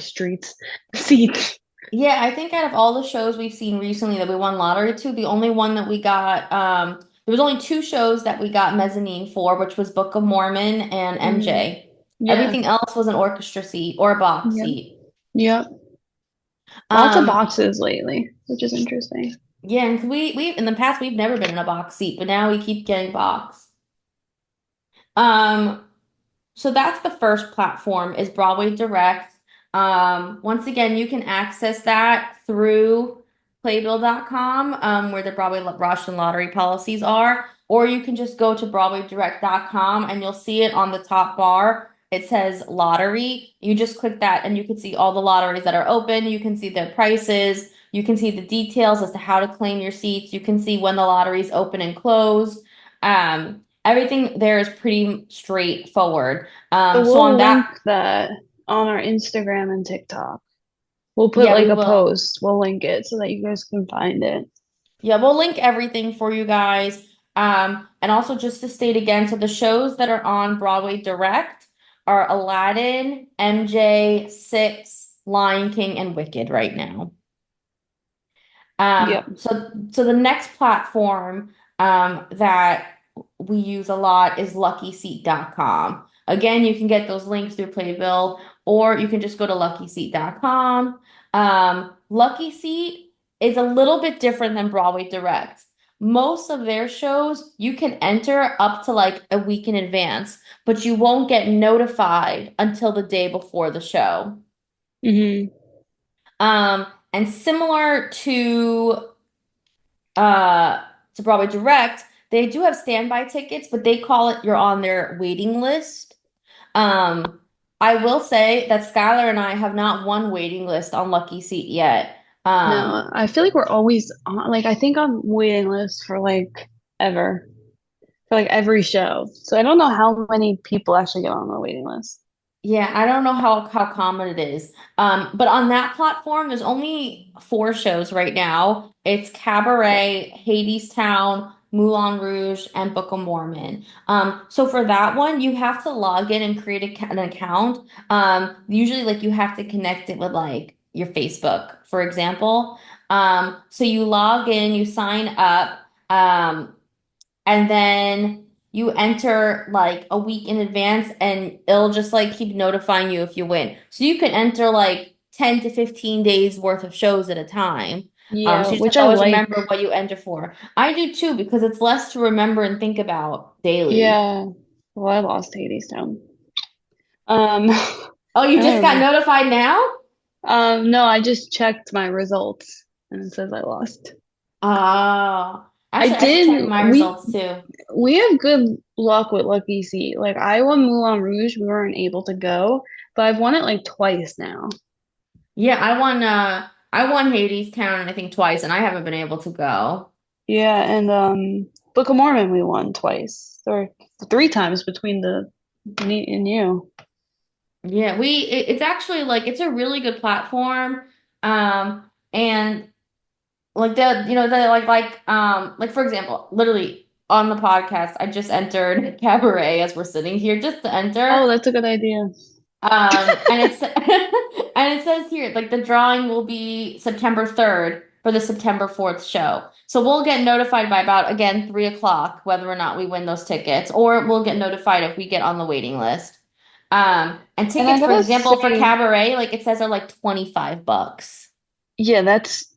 streets seats. Yeah, I think out of all the shows we've seen recently that we won lottery to, the only one that we got there was only two shows that we got mezzanine for, which was Book of Mormon and Mm. MJ. Yeah. Everything else was an orchestra seat or a box Yep. seat. Yep. Lots of Um, boxes lately, which is interesting. yeah, and we in the past we've never been in a box seat, but now we keep getting box. Um, So that's the first platform is Broadway Direct. Once again, you can access that through playbill.com, where the Broadway Rush and lottery policies are, or you can just go to broadwaydirect.com and you'll see it on the top bar. It says lottery. You just click that and you can see all the lotteries that are open. You can see their prices. You can see the details as to how to claim your seats. You can see when the lotteries open and close. Everything there is pretty straightforward. So So on we'll that, link that on our Instagram and TikTok. We'll put yeah, like we a will. post. We'll link it so that you guys can find it. Yeah, we'll link everything for you guys. And also just to state again, so the shows that are on Broadway Direct are Aladdin, MJ, Six, Lion King, and Wicked right now. Yep. So the next platform that we use a lot is luckyseat.com. Again, you can get those links through Playbill, or you can just go to luckyseat.com. Lucky Seat is a little bit different than Broadway Direct. Most of their shows you can enter up to like a week in advance, but you won't get notified until the day before the show. Hmm. And similar uh to Broadway Direct, they do have standby tickets, but they call it you're on their waiting list. Um, I will say that Skylar and I have not won waiting list on Lucky Seat yet. No, I feel like we're always on, like, I think I'm waiting list for like ever, for like every show. So I don't know how many people actually get on the waiting list. Yeah, I don't know how common it is. But on that platform, there's only four shows right now. It's Cabaret, Hadestown, Moulin Rouge, and Book of Mormon. So for that one, you have to log in and create an account. Usually, like you have to connect it with like your Facebook, for example. So you log in, you sign up. And then you enter like a week in advance and it'll just like keep notifying you if you win. So you can enter like 10 to 15 days worth of shows at a time. Yeah, So you just have which to I always like. remember what you enter for. I do too because it's less to remember and think about daily. Yeah. Well, I lost Hades Town. Um, Oh, you I don't just got remember. notified now? No, I just checked my results and it says I lost. Oh, I I should did. check my We results too. we have good luck with Lucky Seat. Like I won Moulin Rouge, we weren't able to go, but I've won it like twice now. Yeah, I won Hades Town I think twice and I haven't been able to go. Yeah, and Book of Mormon we won twice or three times between the me and you. Yeah, it's actually like it's a really good platform. And like like for example, literally on the podcast, I just entered Cabaret as we're sitting here just to Oh, enter. that's a good idea. And it's and it says here like the drawing will be September 3rd for the September 4th show. So we'll get notified by about again 3 o'clock whether or not we win those tickets, or we'll get notified if we get on the waiting list. And And I tickets, for gotta example, for say, Cabaret, like it says are like $25. yeah, that's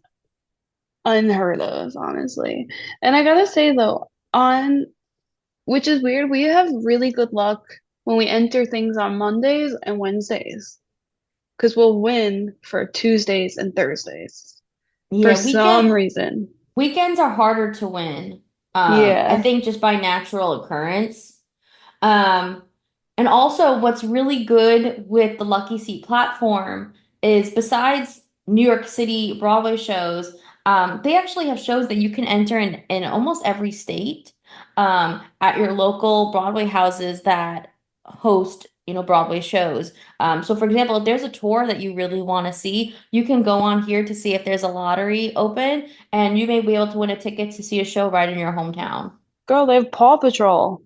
unheard of, honestly. And I gotta say though, on which is weird, we have really good luck when we enter things on Mondays and Wednesdays because we'll win for Tuesdays and Thursdays for Yeah, some reason. weekends are harder to win. I Yeah. think just by natural occurrence. Um, and also what's really good with the Lucky Seat platform is besides New York City Broadway shows, they actually have shows that you can enter in almost every state, at your local Broadway houses that host, Broadway shows. So for example, if there's a tour that you really want to see, you can go on here to see if there's a lottery open, and you may be able to win a ticket to see a show right in your hometown. Girl, they have Paw Patrol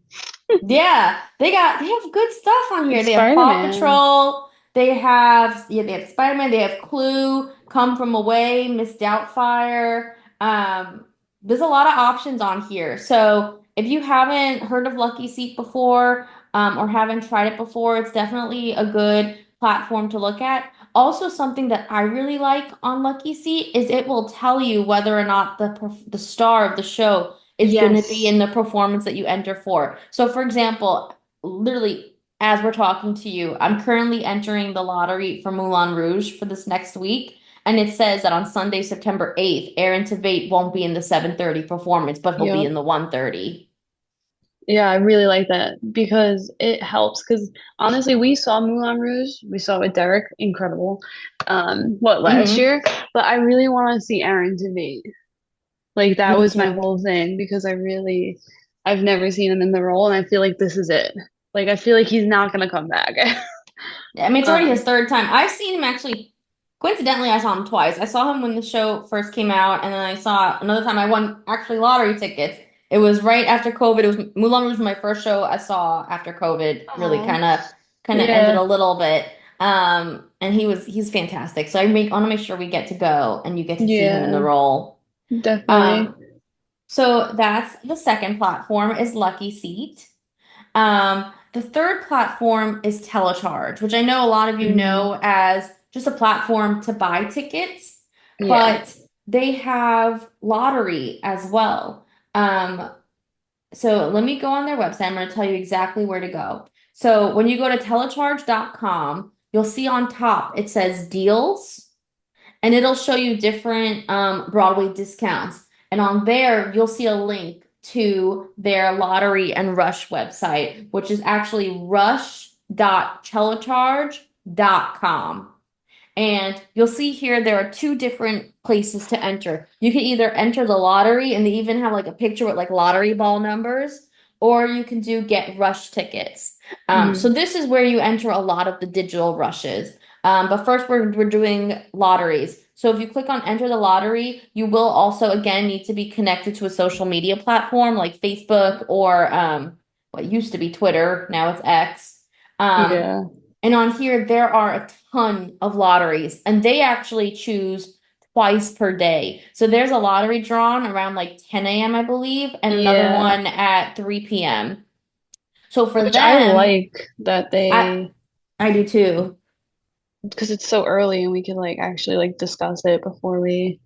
Yeah, they have good stuff on and here. They have Paw Spider-Man. Patrol. They have Spider-Man. They have Clue, Come From Away, Miss Doubtfire. There's a lot of options on here. So if you haven't heard of Lucky Seat before, or haven't tried it before, it's definitely a good platform to look at. Also, something that I really like on Lucky Seat is it will tell you whether or not the star of the show is going to be Yes. in the performance that you enter for. So, for example, literally, as we're talking to you, I'm currently entering the lottery for Moulin Rouge for this next week. And it says that on Sunday, September 8th, Aaron Tveit won't be in the 7:30 performance, but he'll be Yep. in the 1:30. Yeah, I really like that because it helps. Because honestly, we saw Moulin Rouge, we saw it with Derek, incredible. What last Hmm. year? But I really want to see Aaron Tveit. Like that Me was my too. whole thing because I've never seen him in the role, and I feel like this is it. Like I feel like he's not gonna come back. I mean, it's already Um, his third time. I've seen him actually, coincidentally, I saw him twice. I saw him when the show first came out, and then I saw another time I won actually lottery tickets. It was right after COVID. It was Moulin Rouge, my first show I saw after COVID. Really oh, kind of ended yeah, a little bit. And he's fantastic. So I want to make sure we get to go and you get to see him in the yeah, role. definitely. Um, so that's the second platform is Lucky Seat. The third platform is Telecharge, which I know a lot of you Hmm. know as just a platform to buy tickets, Yeah, but they have lottery as well. Um, so let me go on their website. I'm going to tell you exactly where to go. So when you go to telecharge.com, you'll see on top it says deals and it'll show you different Broadway discounts. And on there, you'll see a link to their Lottery and Rush website, which is actually rush.telecharge.com. And you'll see here there are two different places to enter. You can either enter the lottery, and they even have like a picture with like lottery ball numbers, or you can do get rush tickets. So hmm, this is where you enter a lot of the digital rushes. But first, we're doing lotteries. So if you click on enter the lottery, you will also again need to be connected to a social media platform like Facebook or what used to be Twitter, now it's X. Um, yeah, and on here, there are a ton of lotteries, and they actually choose twice per day. So there's a lottery drawn around like 10 a.m., I believe, and another yeah. one at 3 p.m. So for Which I them, like that I they I do too. because it's so early and we can like actually like discuss it before we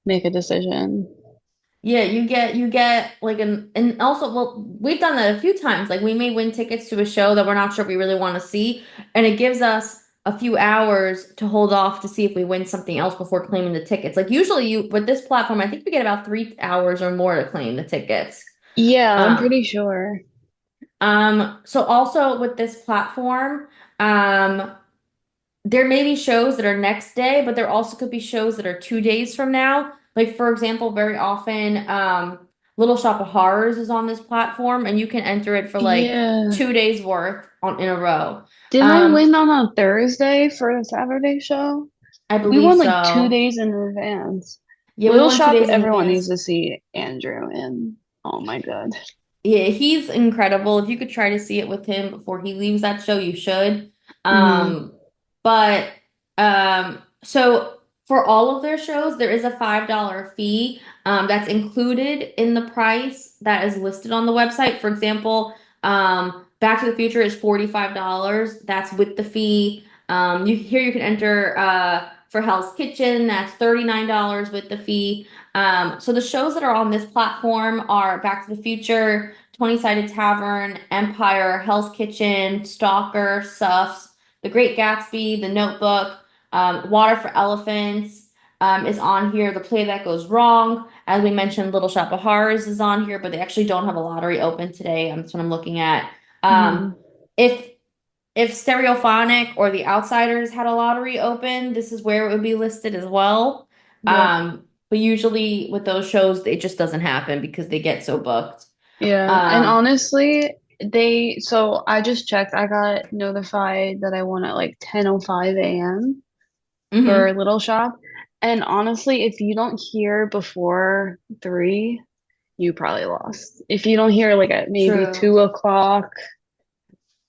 make a decision. Yeah, you get like an and also well we've done that a few times. Like we may win tickets to a show that we're not sure we really want to see, and it gives us a few hours to hold off to see if we win something else before claiming the tickets. Like usually you with this platform, I think we get about 3 hours or more to claim the tickets. Yeah, I'm Um, pretty sure. so also with this platform, um, there may be shows that are next day, but there also could be shows that are 2 days from now. Like for example, very often, Little Shop of Horrors is on this platform, and you can enter it for like Yeah. 2 days worth on in a row. Didn't I Um, win on a Thursday for the Saturday show? I We believe won like two so. days in advance. Yeah, we Little won two Shop, days in everyone needs advance. to see Andrew and oh my God. Yeah, he's incredible. If you could try to see it with him before he leaves that show, you should. Hmm. But so for all of their shows, there is a $5 fee that's included in the price that is listed on the website. For example, Back to the Future is $45. That's with the fee. You can enter for Hell's Kitchen, that's $39 with the fee. So the shows that are on this platform are Back to the Future, 20-Sided Tavern, Empire, Hell's Kitchen, Stalker, Suffs, The Great Gatsby, The Notebook, Water for Elephants is on here. The Play That Goes Wrong, as we mentioned, Little Shop of Horrors is on here, but they actually don't have a lottery open today. That's what I'm looking at. Um, Hmm. if if Stereophonic or The Outsiders had a lottery open, this is where it would be listed as well. Yep. But usually with those shows, it just doesn't happen because they get so booked. Yeah. And Um, honestly, so I just checked. I got notified that I won at like 10:05 a.m. for mhm, Little Shop. And honestly, if you don't hear before 3, you probably lost. If you don't hear like at maybe true. 2 o'clock,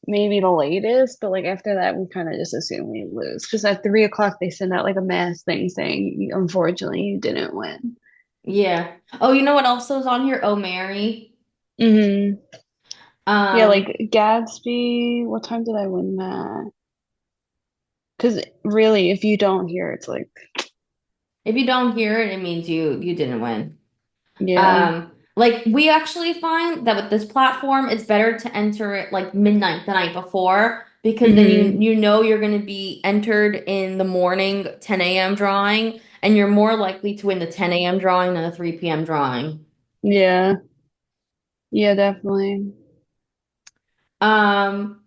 maybe the latest, but like after that, we kind of just assume we lose. Because at 3 o'clock, they send out like a mass thing saying, unfortunately, you didn't win. Yeah. Oh, you know what also is on here? Oh, Mary. Hmm. Yeah, like Um, Gatsby, what time did I win that? Because really, if you don't hear, it's like, if you don't hear it, it means you didn't win. yeah. Like we actually find that with this platform, it's better to enter it like midnight the night before because then Hmm. you know you're going to be entered in the morning 10 a.m. drawing and you're more likely to win the 10 a.m. drawing than the 3 p.m. drawing. Yeah. Yeah, definitely. Um,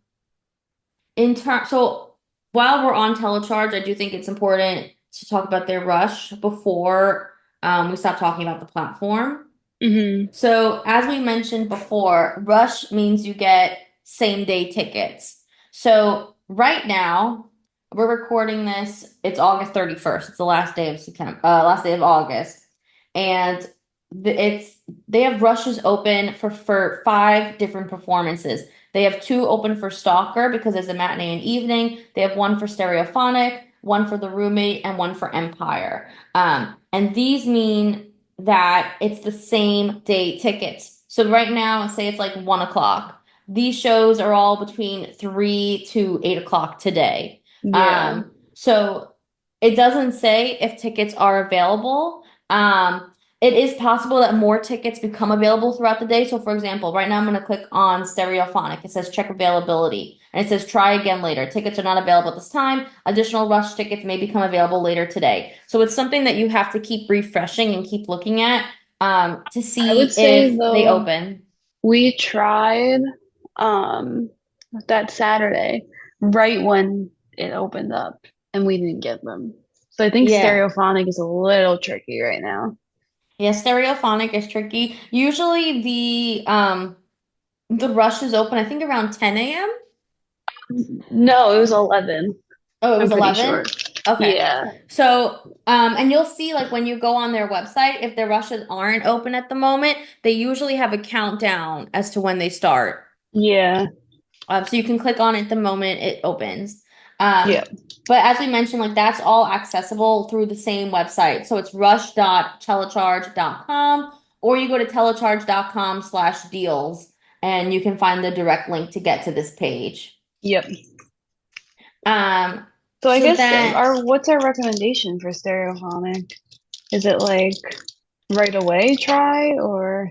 so while we're on telecharge, I do think it's important to talk about their rush before we stop talking about the platform. Hmm. So, as we mentioned before, rush means you get same day tickets. So, right now, we're recording this. It's August 31st. It's the last day of September, last day of August. And it's they have rushes open for five different performances. They have two open for Stalker because there's a matinee and evening. They have one for Stereophonic, one for The Roommate, and one for Empire. And these mean that it's the same day tickets. So right now, say it's like 1 o'clock. These shows are all between 3 to 8 o'clock today. Yeah. So it doesn't say if tickets are available. It is possible that more tickets become available throughout the day. So, for example, right now I'm going to click on Stereophonic. It says check availability, and it says try again later. Tickets are not available at this time. Additional rush tickets may become available later today. So it's something that you have to keep refreshing and keep looking at to I would see say if they though, open. we tried um that Saturday right when it opened up and we didn't get them. So I think Yeah. stereophonic is a little tricky right now. Yeah, Stereophonic is tricky. Usually the rush is open, I think around 10 a.m. No, it was 11. Oh, it I'm was pretty sure. 11? Okay. Yeah. So, and you'll see like when you go on their website, if their rushes aren't open at the moment, they usually have a countdown as to when they start. Yeah. So you can click on it the moment it opens. Um, Yeah. but as we mentioned, like that's all accessible through the same website. So it's rush.telecharge.com, or you go to telecharge.com/deals and you can find the direct link to get to this page. Yep. Um, So I so guess then our what's our recommendation for stereophonic? Is it like right away try or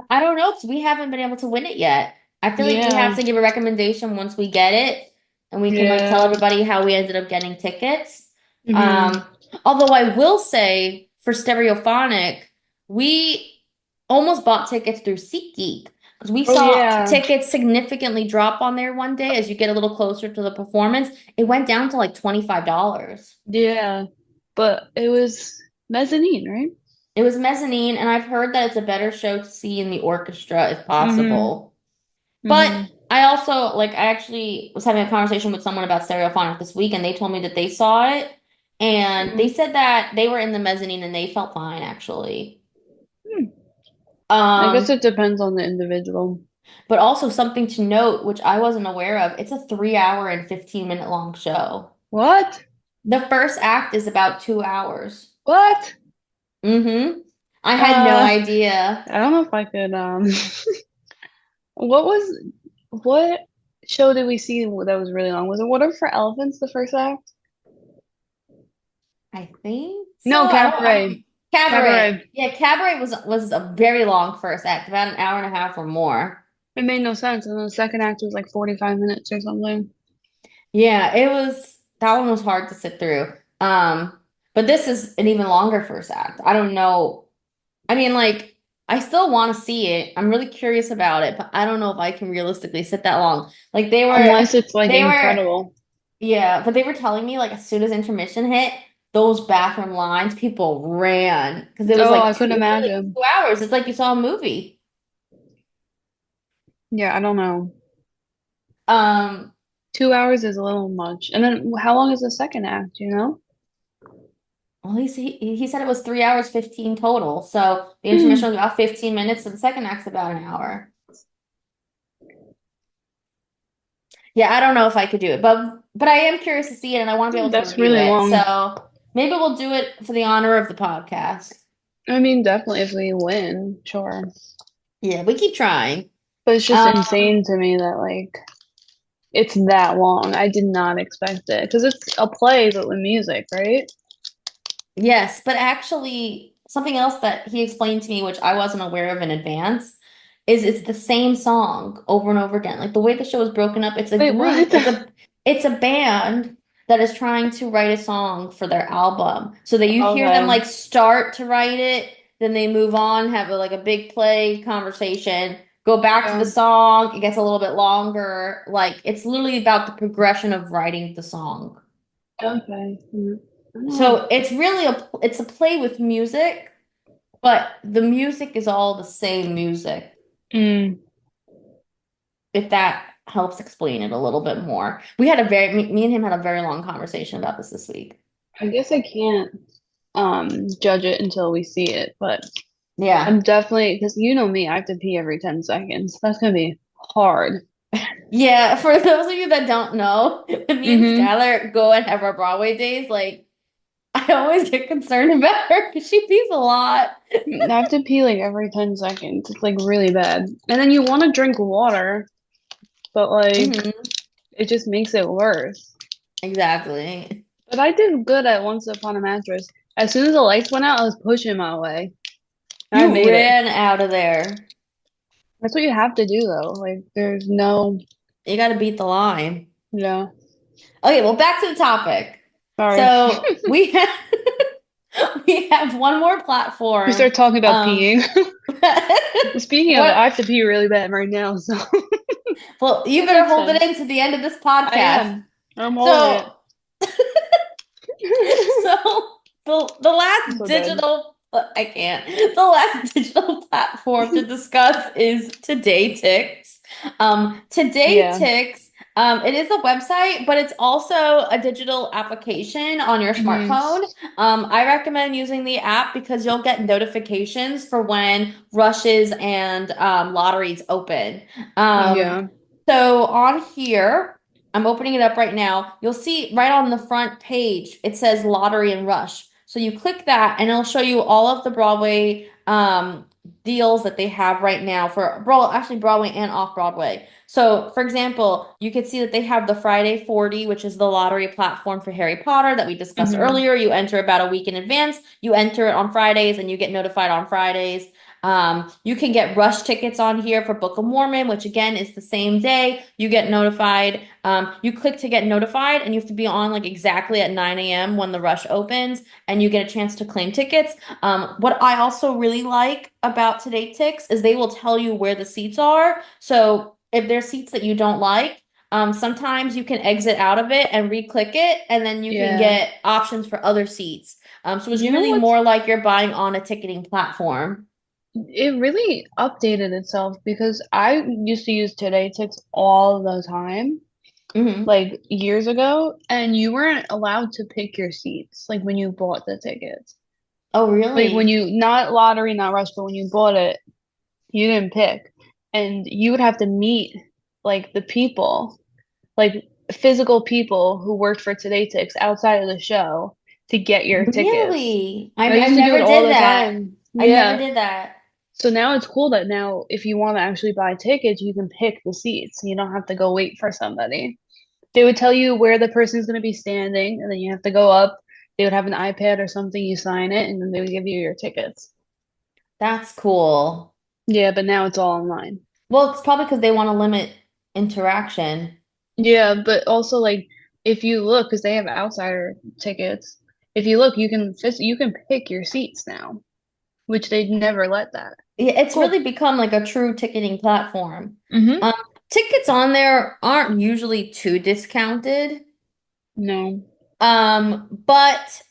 I don't know because we haven't been able to win it yet. I feel like we yeah. have to give a recommendation once we get it, and we can like tell Yeah. everybody how we ended up getting tickets. Hmm. Um, Although I will say for Stereophonic, we almost bought tickets through SeatGeek because we Oh saw yeah. tickets significantly drop on there one day as you get a little closer to the performance. It went down to like $25. Yeah. But it was mezzanine, right? It was mezzanine, and I've heard that it's a better show to see in the orchestra if Hmm. possible. But Hmm. I also I actually was having a conversation with someone about Stereophonic this week, and they told me that they saw it, and they Hmm. said that they were in the mezzanine and they felt fine actually. Hmm. I guess Um, it depends on the individual. but also something to note, which I wasn't aware of, it's a 3 hour and 15 minute long show. What? The first act is about 2 hours. What? Mm-hmm. I had no Uh, idea. I don't know if I could what was what show did we see that was really long? Was it Water for Elephants, the first act? I think so. No, I Cabaret. don't Cabaret. Cabaret. Yeah, Cabaret was a very long first act, about an hour and a half or more. It made no sense. And the second act was like 45 minutes or something. Yeah, it was that one was hard to sit through. But this is an even longer first act. I don't know. I mean, like, I still want to see it. I'm really curious about it, but I don't know if I can realistically sit that long. Like Unless it's like they were, incredible. yeah, but they were telling me like as soon as intermission hit, those bathroom lines, people ran because it was Oh, like I two, couldn't it was like imagine. 2 hours. It's like you saw a movie. Yeah, I don't know. Um, 2 hours is a little much. And then how long is the second act, you know? well, he said it was 3 hours 15 total. So the intermission Hmm. was about 15 minutes, and the second act's about an hour. Yeah, I don't know if I could do it, but I am curious to see it, and I want to be able to That's review really it. long. So maybe we'll do it for the honor of the podcast. I mean, definitely if we win, sure. Yeah, we keep trying. But it's just Um, insane to me that like it's that long. I did not expect it because it's a play but with music, right? yes, but actually, something else that he explained to me, which I wasn't aware of in advance, is it's the same song over and over again. Like the way the show is broken up, it's a Wait, group, what? it's a band that is trying to write a song for their album. So that you hear them Okay. like start to write it, then they move on, have like a big play conversation, go back to the Yeah. song, it gets a little bit longer. Like it's literally about the progression of writing the song. Okay. I don't know. So it's a play with music, but the music is all the same music, Mm, if that helps explain it a little bit more. We had me and him had a very long conversation about this week. I guess I can't judge it until we see it, but Yeah. I'm definitely because you know me, I have to pee every 10 seconds. That's gonna be hard. Yeah, for those of you that don't know, when me and Mm-hmm. Skylar go and have our Broadway days, like I always get concerned about her because she pees a lot. I have to pee like every 10 seconds. It's like really bad. And then you want to drink water, but like Hmm. it just makes it worse. Exactly. But I did good at Once Upon a Mattress. As soon as the lights went out, I was pushing my way. And I You made it. ran out of there. That's what you have to do though. Like there's no, You got to beat the line. yeah. Okay, well, back to the topic. Sorry. So we have we have one more We platform. start talking about peeing. Speaking of it, What? I have to pee really bad right now, so Well, you it better makes hold it sense. in to the end of this I podcast. am. I'm holding So it. So the I'm last so dead. digital I can't. The last digital platform to discuss is Today Ticks. Today Yeah. Ticks, it is a website, but it's also a digital application on your Hmm. smartphone. I recommend using the app because you'll get notifications for when rushes and lotteries open. Um, Yeah. so on here, I'm opening it up right now. You'll see right on the front page, it says Lottery and Rush. So you click that and it'll show you all of the Broadway deals that they have right now for actually Broadway and off Broadway. So, for example, you could see that they have the Friday 40, which is the lottery platform for Harry Potter that we discussed Hmm. earlier. You enter about a week in advance. You enter it on Fridays and you get notified on Fridays. You can get rush tickets on here for Book of Mormon, which again is the same day. You get notified. You click to get notified, and you have to be on like exactly at 9 a.m. when the rush opens, and you get a chance to claim tickets. What I also really like about Today Ticks is they will tell you where the seats are. So if there's seats that you don't like, sometimes you can exit out of it and re-click it, and then you can Yeah. get options for other seats. So it's You know really what's more like you're buying on a ticketing platform. it really updated itself because I used to use Today Ticks all the time, Hmm. like years ago, and you weren't allowed to pick your seats, like when you bought the tickets. Oh, Like when really? you, not lottery, not rush, but when you bought it, you didn't pick. And you would have to meet like the people, like physical people who worked for Today Ticks outside of the show to get your tickets. Really? I I used to do it never all did the that. time. I never Yeah. did that. So now it's cool that now if you want to actually buy tickets, you can pick the seats. You don't have to go wait for somebody. They would tell you where the person's going to be standing, and then you have to go up. They would have an iPad or something, you sign it, and then they would give you your tickets. That's cool. Yeah, but now it's all online. Well, it's probably because they want to limit interaction. Yeah, but also like if you look, because they have outsider tickets, if you look, you can pick your seats now, which they never let that. Yeah, it's Cool. really become like a true ticketing platform. Mm-hmm. Um, Tickets on there aren't usually too discounted. No. But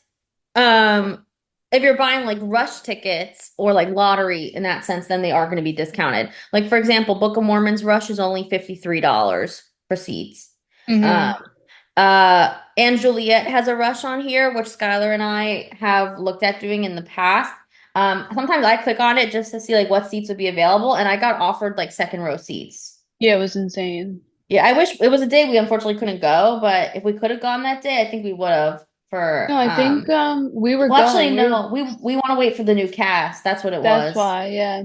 um, if you're buying like rush tickets or like lottery in that sense, then they are going to be discounted. Like for example, Book of Mormon's rush is only $53 for seats. Um, Mm-hmm. and Juliet has a rush on here, which Skylar and I have looked at doing in the past. Sometimes I click on it just to see like what seats would be available, and I got offered like second row seats. Yeah, it was insane. Yeah, I wish it was a day we unfortunately couldn't go, but if we could have gone that day, I think we would have No, for I think we were well actually going. We were no, we want to wait for the new cast. That's what it That's was. why, yeah.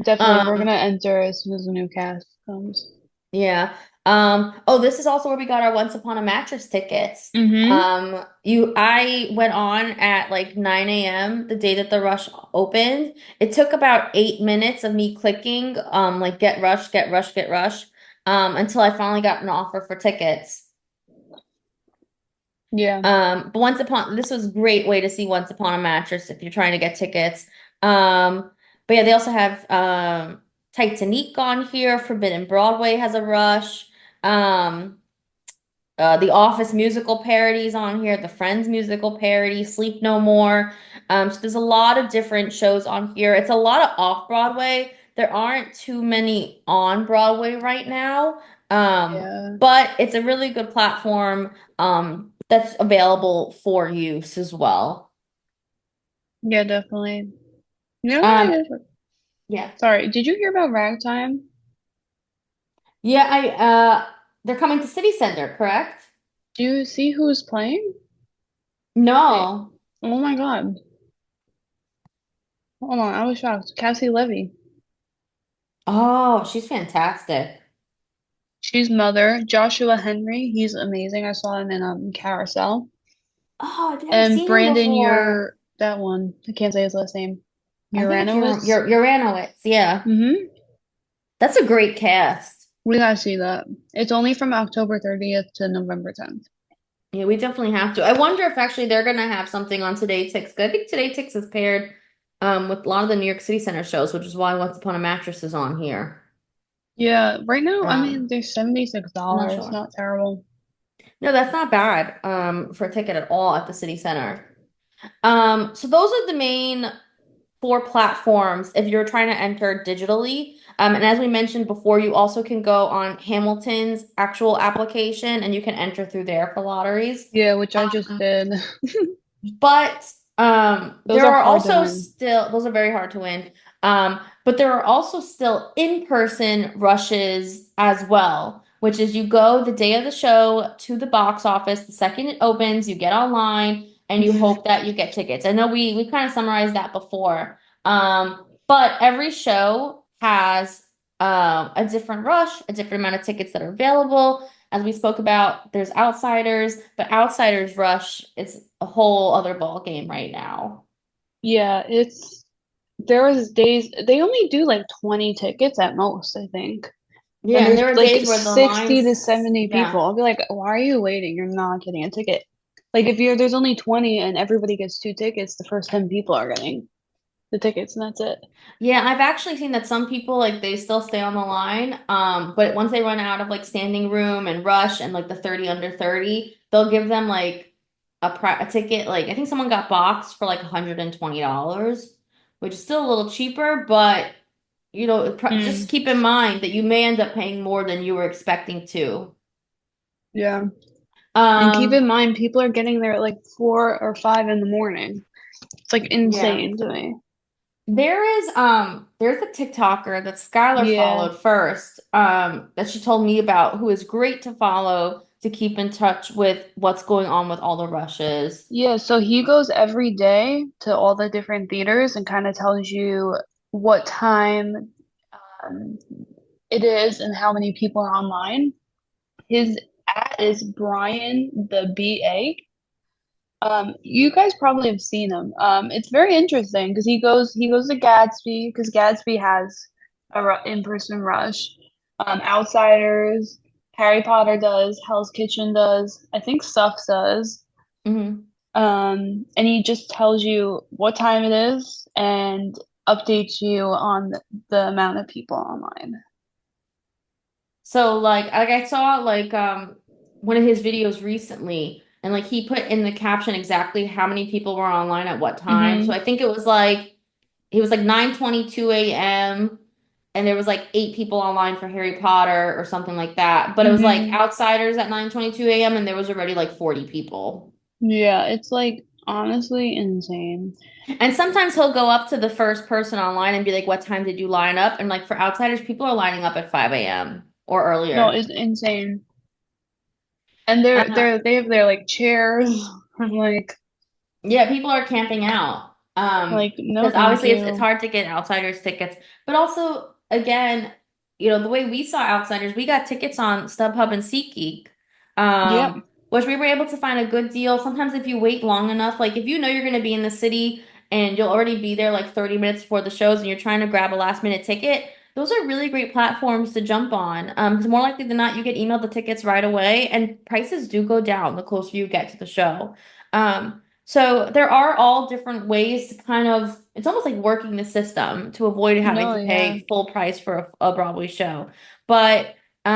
Definitely we're gonna Um enter as soon as the new cast comes. yeah. Oh, this is also where we got our Once Upon a Mattress tickets. Mm-hmm. I went on at like 9 a.m. the day that the rush opened. It took about 8 minutes of me clicking like get rush, get rush, get rush until I finally got an offer for tickets. Yeah. But this was a great way to see Once Upon a Mattress if you're trying to get tickets. Um, but yeah, they also have Titanic on here. Forbidden Broadway has a rush. Um, the Office musical parodies on here, the Friends musical parody, Sleep No More. So there's a lot of different shows on here. It's a lot of off Broadway. There aren't too many on Broadway right now. Yeah. But it's a really good platform that's available for use as well. Yeah, definitely. You know what I Um, did? yeah. Sorry, did you hear about Ragtime? Yeah, I they're coming to City Center, correct? Do you see who's playing? Wait. No. Oh my God. Hold on, I was shocked. Cassie Levy. Oh, she's fantastic. She's Mother. Joshua Henry, he's amazing. I saw him in Carousel. Oh, I've never And seen him Brandon, before. you're that one. I can't say his last name. I think it's Uranowitz. Uranowitz. Yeah. Mm-hmm. That's a great cast. We gotta see that. It's only from October 30th to November 10th. Yeah, we definitely have to. I wonder if actually they're gonna have something on Today Tix. 'Cause I think Today Tix is paired with a lot of the New York City Center shows, which is why Once Upon a Mattress is on here. Yeah, right now, I mean, Um, they're I'm not $76. sure. Not terrible. No, that's not bad for a ticket at all at the City Center. So those are the main four platforms if you're trying to enter digitally. And as we mentioned before, you also can go on Hamilton's actual application and you can enter through there for lotteries. Yeah, which I just Um, did. but Those there are are hard to also win. still, those are very hard to win. But there are also still in-person rushes as well, which is you go the day of the show to the box office. The second it opens, you get online and you hope that you get tickets. I know we kind of summarized that before. But every show has a different rush, a different amount of tickets that are available. As we spoke about, there's Outsiders, but Outsiders Rush is a whole other ball game right now. Yeah, there was days, they only do like 20 tickets at most, I think. And Yeah, and there's there are like days where the 60 to lines, 70 people. yeah. I'll be like, why are you waiting? You're not getting a ticket. Like if there's only 20 and everybody gets two tickets, the first 10 people are getting the tickets and that's it. Yeah, I've actually seen that some people like they still stay on the line. But once they run out of like standing room and rush and like the 30 under 30, they'll give them like a ticket. Like I think someone got boxed for like $120, which is still a little cheaper, but just Mm, keep in mind that you may end up paying more than you were expecting to. yeah. And keep Um, in mind, people are getting there at like 4 or 5 in the morning. It's like yeah. insane to me. There's a TikToker that Skylar Yeah. followed first, that she told me about, who is great to follow to keep in touch with what's going on with all the rushes. Yeah, so he goes every day to all the different theaters and kind of tells you what time um, it is and how many people are online. His at is Brian the BA. You guys probably have seen him. It's very interesting because he goes to Gatsby because Gatsby has a in-person rush. Outsiders, Harry Potter does, Hell's Kitchen does, I think Stuff does. Hmm. And he just tells you what time it is and updates you on the amount of people online. So like I saw like one of his videos recently, and like he put in the caption exactly how many people were online at what time. So Mm-hmm. I think it was like 9:22 a.m. and there was like eight people online for Harry Potter or something like that. But it was like Mm-hmm. Outsiders at 9:22 a.m. and there was already like 40 people. Yeah, it's like honestly insane. And sometimes he'll go up to the first person online and be like, "What time did you line up?" And like for Outsiders, people are lining up at 5 a.m. or No, earlier. it's insane. And Uh, they have their like chairs. I'm Yeah, people are camping out. no, Because thank obviously it's you. hard to get Outsiders tickets. But also, again, the way we saw Outsiders, we got tickets on StubHub and SeatGeek, Yep. which we were able to find a good deal. Sometimes if you wait long enough, like if you know you're going to be in the city and you'll already be there like 30 minutes before the shows and you're trying to grab a last minute ticket, those are really great platforms to jump on. Because more likely than not, you get emailed the tickets right away and prices do go down the closer you get to the show. So there are all different ways to kind of, it's almost like working the system to avoid having No, to yeah. pay full price for a Broadway show. But of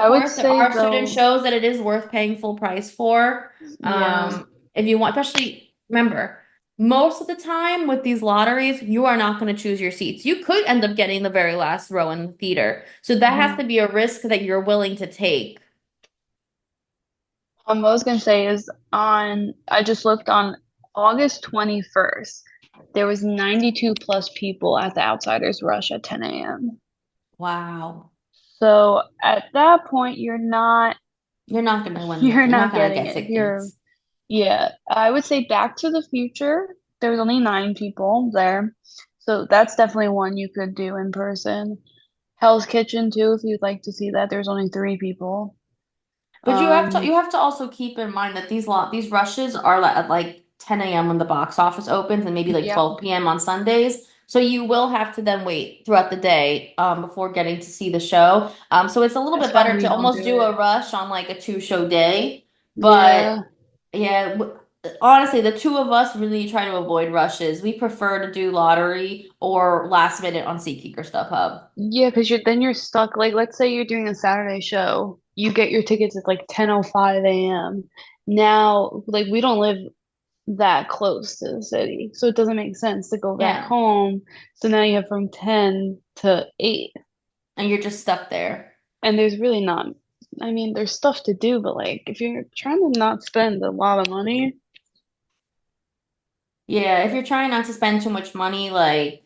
I would course there say are certain though, shows that it is worth paying full price for. yeah. If you want, especially remember, most of the time with these lotteries, you are not going to choose your seats. You could end up getting the very last row in the theater. So that has to Mhm. be a risk that you're willing to take. What I was gonna say is I just looked on August 21st, there was 92 plus people at the Outsiders Rush at 10 a.m. Wow. So at that point, You're not going to win. you're You're not not going to getting get it. You're, tickets. yeah, I would say Back to the Future, there was only 9 people there. So that's definitely one you could do in person. Hell's Kitchen too, if you'd like to see that. There's only 3 people. But Um, you have to also keep in mind that these rushes are at like 10 a.m. when the box office opens and maybe like yeah, 12 p.m. on Sundays. So you will have to then wait throughout the day before getting to see the show. So it's a little that's bit why better we to don't almost do do it. a rush on like a two-show day. But Yeah. yeah, honestly, the two of us really try to avoid rushes. We prefer to do lottery or last minute on SeatGeek or StubHub. Yeah, because you're stuck. Like, let's say you're doing a Saturday show, you get your tickets at like 10:05 a.m. Now, like we don't live that close to the city, so it doesn't make sense to go back Yeah, home. So now you have from 10 to 8, and you're just stuck there. and there's really not. I mean, there's stuff to do, but like if you're trying to not spend a lot of money, Yeah, if you're trying not to spend too much money, like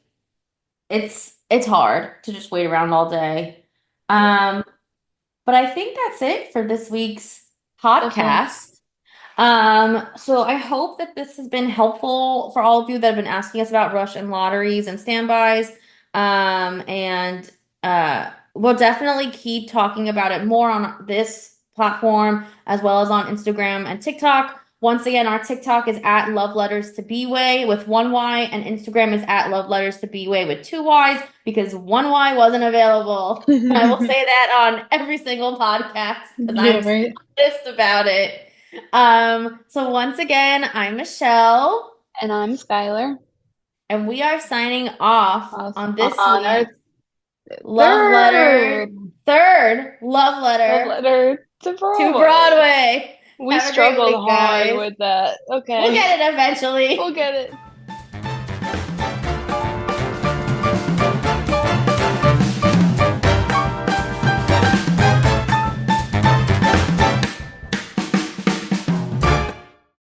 it's hard to just wait around all day. yeah, Um, but I think that's it for this week's definitely. podcast. So I hope that this has been helpful for all of you that have been asking us about rush and lotteries and standbys. And we'll definitely keep talking about it more on this platform as well as on Instagram and TikTok. Once again, our TikTok is at Love Letters to Way with one Y, and Instagram is at Love Letters to Way with two Ys because one Y wasn't available. And I will say that on every single podcast because Yeah, I'm right. pissed about it. So once again, I'm Michelle, And I'm Skylar. and we are signing off Us on this on our week's Love third Letter, third Love love Letter letter to to Broadway. Broadway. We Have a great struggled week, hard guys. with that. We'll Okay. get it We'll eventually. get it.